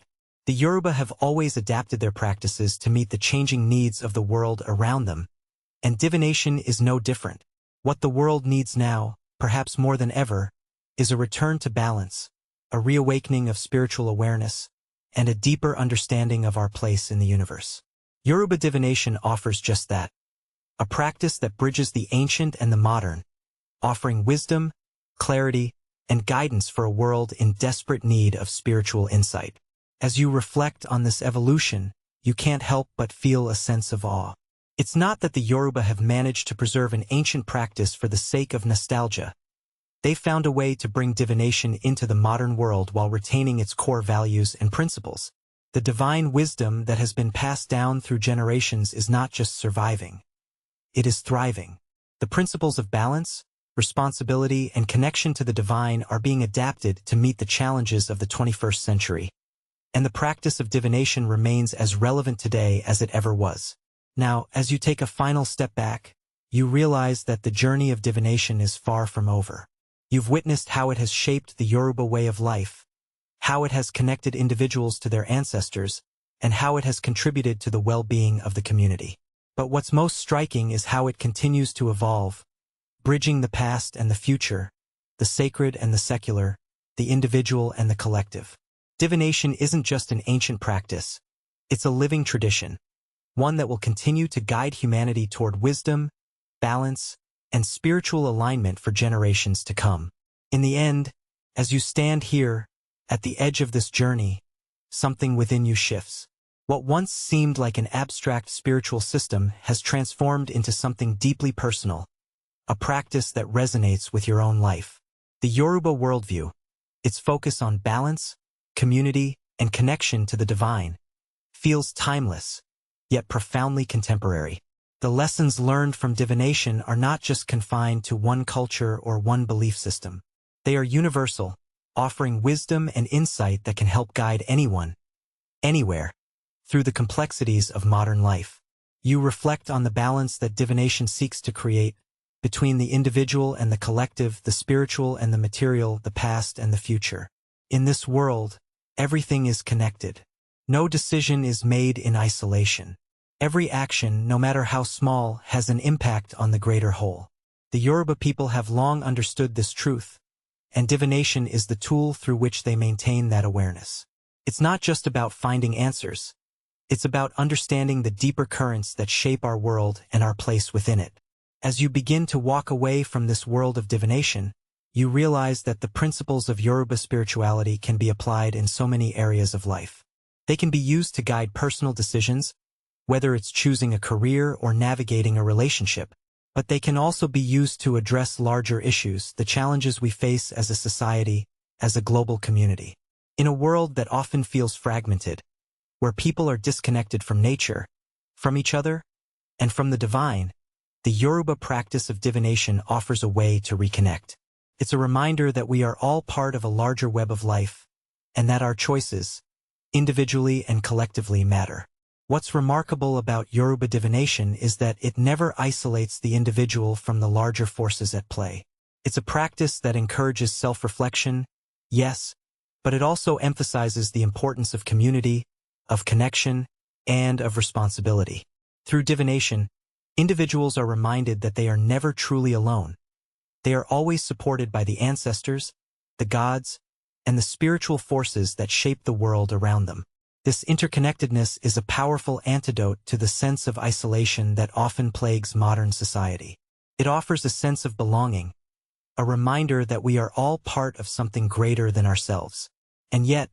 The Yoruba have always adapted their practices to meet the changing needs of the world around them, and divination is no different. What the world needs now, perhaps more than ever, is a return to balance, a reawakening of spiritual awareness, and a deeper understanding of our place in the universe. Yoruba divination offers just that, a practice that bridges the ancient and the modern, offering wisdom, clarity, and guidance for a world in desperate need of spiritual insight. As you reflect on this evolution, you can't help but feel a sense of awe. It's not that the Yoruba have managed to preserve an ancient practice for the sake of nostalgia. They've found a way to bring divination into the modern world while retaining its core values and principles. The divine wisdom that has been passed down through generations is not just surviving. It is thriving. The principles of balance, responsibility, and connection to the divine are being adapted to meet the challenges of the 21st century. And the practice of divination remains as relevant today as it ever was. Now, as you take a final step back, you realize that the journey of divination is far from over. You've witnessed how it has shaped the Yoruba way of life, how it has connected individuals to their ancestors, and how it has contributed to the well-being of the community. But what's most striking is how it continues to evolve, bridging the past and the future, the sacred and the secular, the individual and the collective. Divination isn't just an ancient practice, it's a living tradition, one that will continue to guide humanity toward wisdom, balance, and spiritual alignment for generations to come. In the end, as you stand here, at the edge of this journey, something within you shifts. What once seemed like an abstract spiritual system has transformed into something deeply personal, a practice that resonates with your own life. The Yoruba worldview, its focus on balance, community, and connection to the divine, feels timeless, yet profoundly contemporary. The lessons learned from divination are not just confined to one culture or one belief system. They are universal, offering wisdom and insight that can help guide anyone, anywhere, through the complexities of modern life. You reflect on the balance that divination seeks to create between the individual and the collective, the spiritual and the material, the past and the future. In this world, everything is connected. No decision is made in isolation. Every action, no matter how small, has an impact on the greater whole. The Yoruba people have long understood this truth, and divination is the tool through which they maintain that awareness. It's not just about finding answers. It's about understanding the deeper currents that shape our world and our place within it. As you begin to walk away from this world of divination, you realize that the principles of Yoruba spirituality can be applied in so many areas of life. They can be used to guide personal decisions, whether it's choosing a career or navigating a relationship, but they can also be used to address larger issues, the challenges we face as a society, as a global community. In a world that often feels fragmented, where people are disconnected from nature, from each other, and from the divine, the Yoruba practice of divination offers a way to reconnect. It's a reminder that we are all part of a larger web of life, and that our choices, individually and collectively, matter. What's remarkable about Yoruba divination is that it never isolates the individual from the larger forces at play. It's a practice that encourages self-reflection, yes, but it also emphasizes the importance of community, of connection, and of responsibility. Through divination, individuals are reminded that they are never truly alone. They are always supported by the ancestors, the gods, and the spiritual forces that shape the world around them. This interconnectedness is a powerful antidote to the sense of isolation that often plagues modern society. It offers a sense of belonging, a reminder that we are all part of something greater than ourselves. And yet,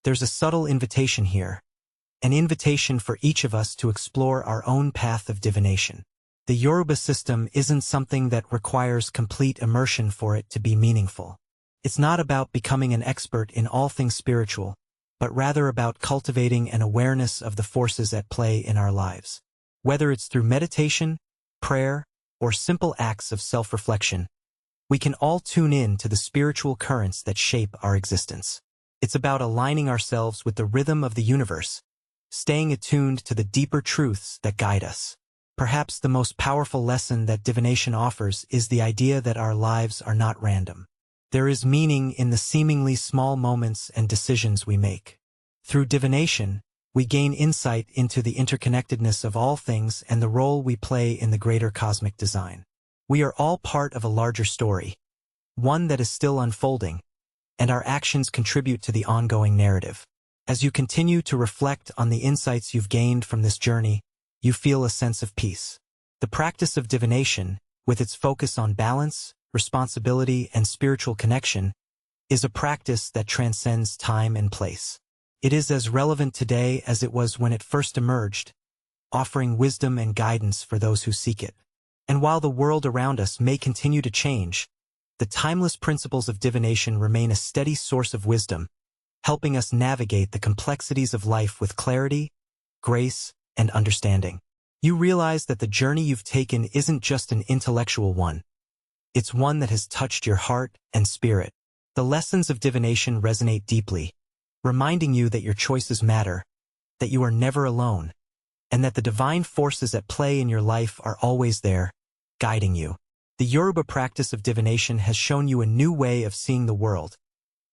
there's a subtle invitation here, an invitation for each of us to explore our own path of divination. The Yoruba system isn't something that requires complete immersion for it to be meaningful. It's not about becoming an expert in all things spiritual, but rather about cultivating an awareness of the forces at play in our lives. Whether it's through meditation, prayer, or simple acts of self-reflection, we can all tune in to the spiritual currents that shape our existence. It's about aligning ourselves with the rhythm of the universe, staying attuned to the deeper truths that guide us. Perhaps the most powerful lesson that divination offers is the idea that our lives are not random. There is meaning in the seemingly small moments and decisions we make. Through divination, we gain insight into the interconnectedness of all things and the role we play in the greater cosmic design. We are all part of a larger story, one that is still unfolding, and our actions contribute to the ongoing narrative. As you continue to reflect on the insights you've gained from this journey, you feel a sense of peace. The practice of divination, with its focus on balance, responsibility, and spiritual connection, is a practice that transcends time and place. It is as relevant today as it was when it first emerged, offering wisdom and guidance for those who seek it. And while the world around us may continue to change, the timeless principles of divination remain a steady source of wisdom, helping us navigate the complexities of life with clarity, grace, and understanding. You realize that the journey you've taken isn't just an intellectual one. It's one that has touched your heart and spirit. The lessons of divination resonate deeply, reminding you that your choices matter, that you are never alone, and that the divine forces at play in your life are always there, guiding you. The Yoruba practice of divination has shown you a new way of seeing the world,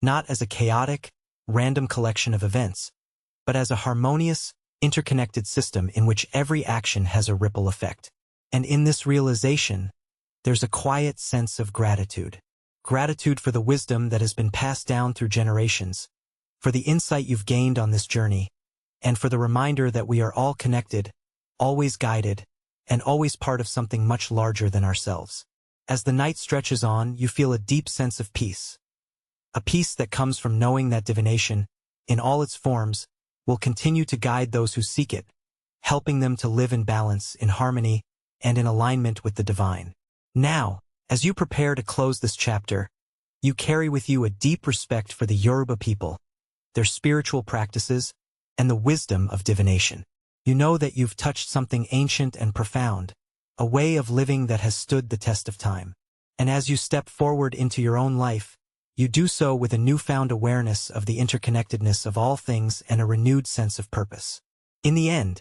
not as a chaotic, random collection of events, but as a harmonious, interconnected system in which every action has a ripple effect. And in this realization, there's a quiet sense of gratitude. Gratitude for the wisdom that has been passed down through generations, for the insight you've gained on this journey, and for the reminder that we are all connected, always guided, and always part of something much larger than ourselves. As the night stretches on, you feel a deep sense of peace. A peace that comes from knowing that divination, in all its forms, will continue to guide those who seek it, helping them to live in balance, in harmony, and in alignment with the divine. Now, as you prepare to close this chapter, you carry with you a deep respect for the Yoruba people, their spiritual practices, and the wisdom of divination. You know that you've touched something ancient and profound, a way of living that has stood the test of time. And as you step forward into your own life, you do so with a newfound awareness of the interconnectedness of all things and a renewed sense of purpose. In the end,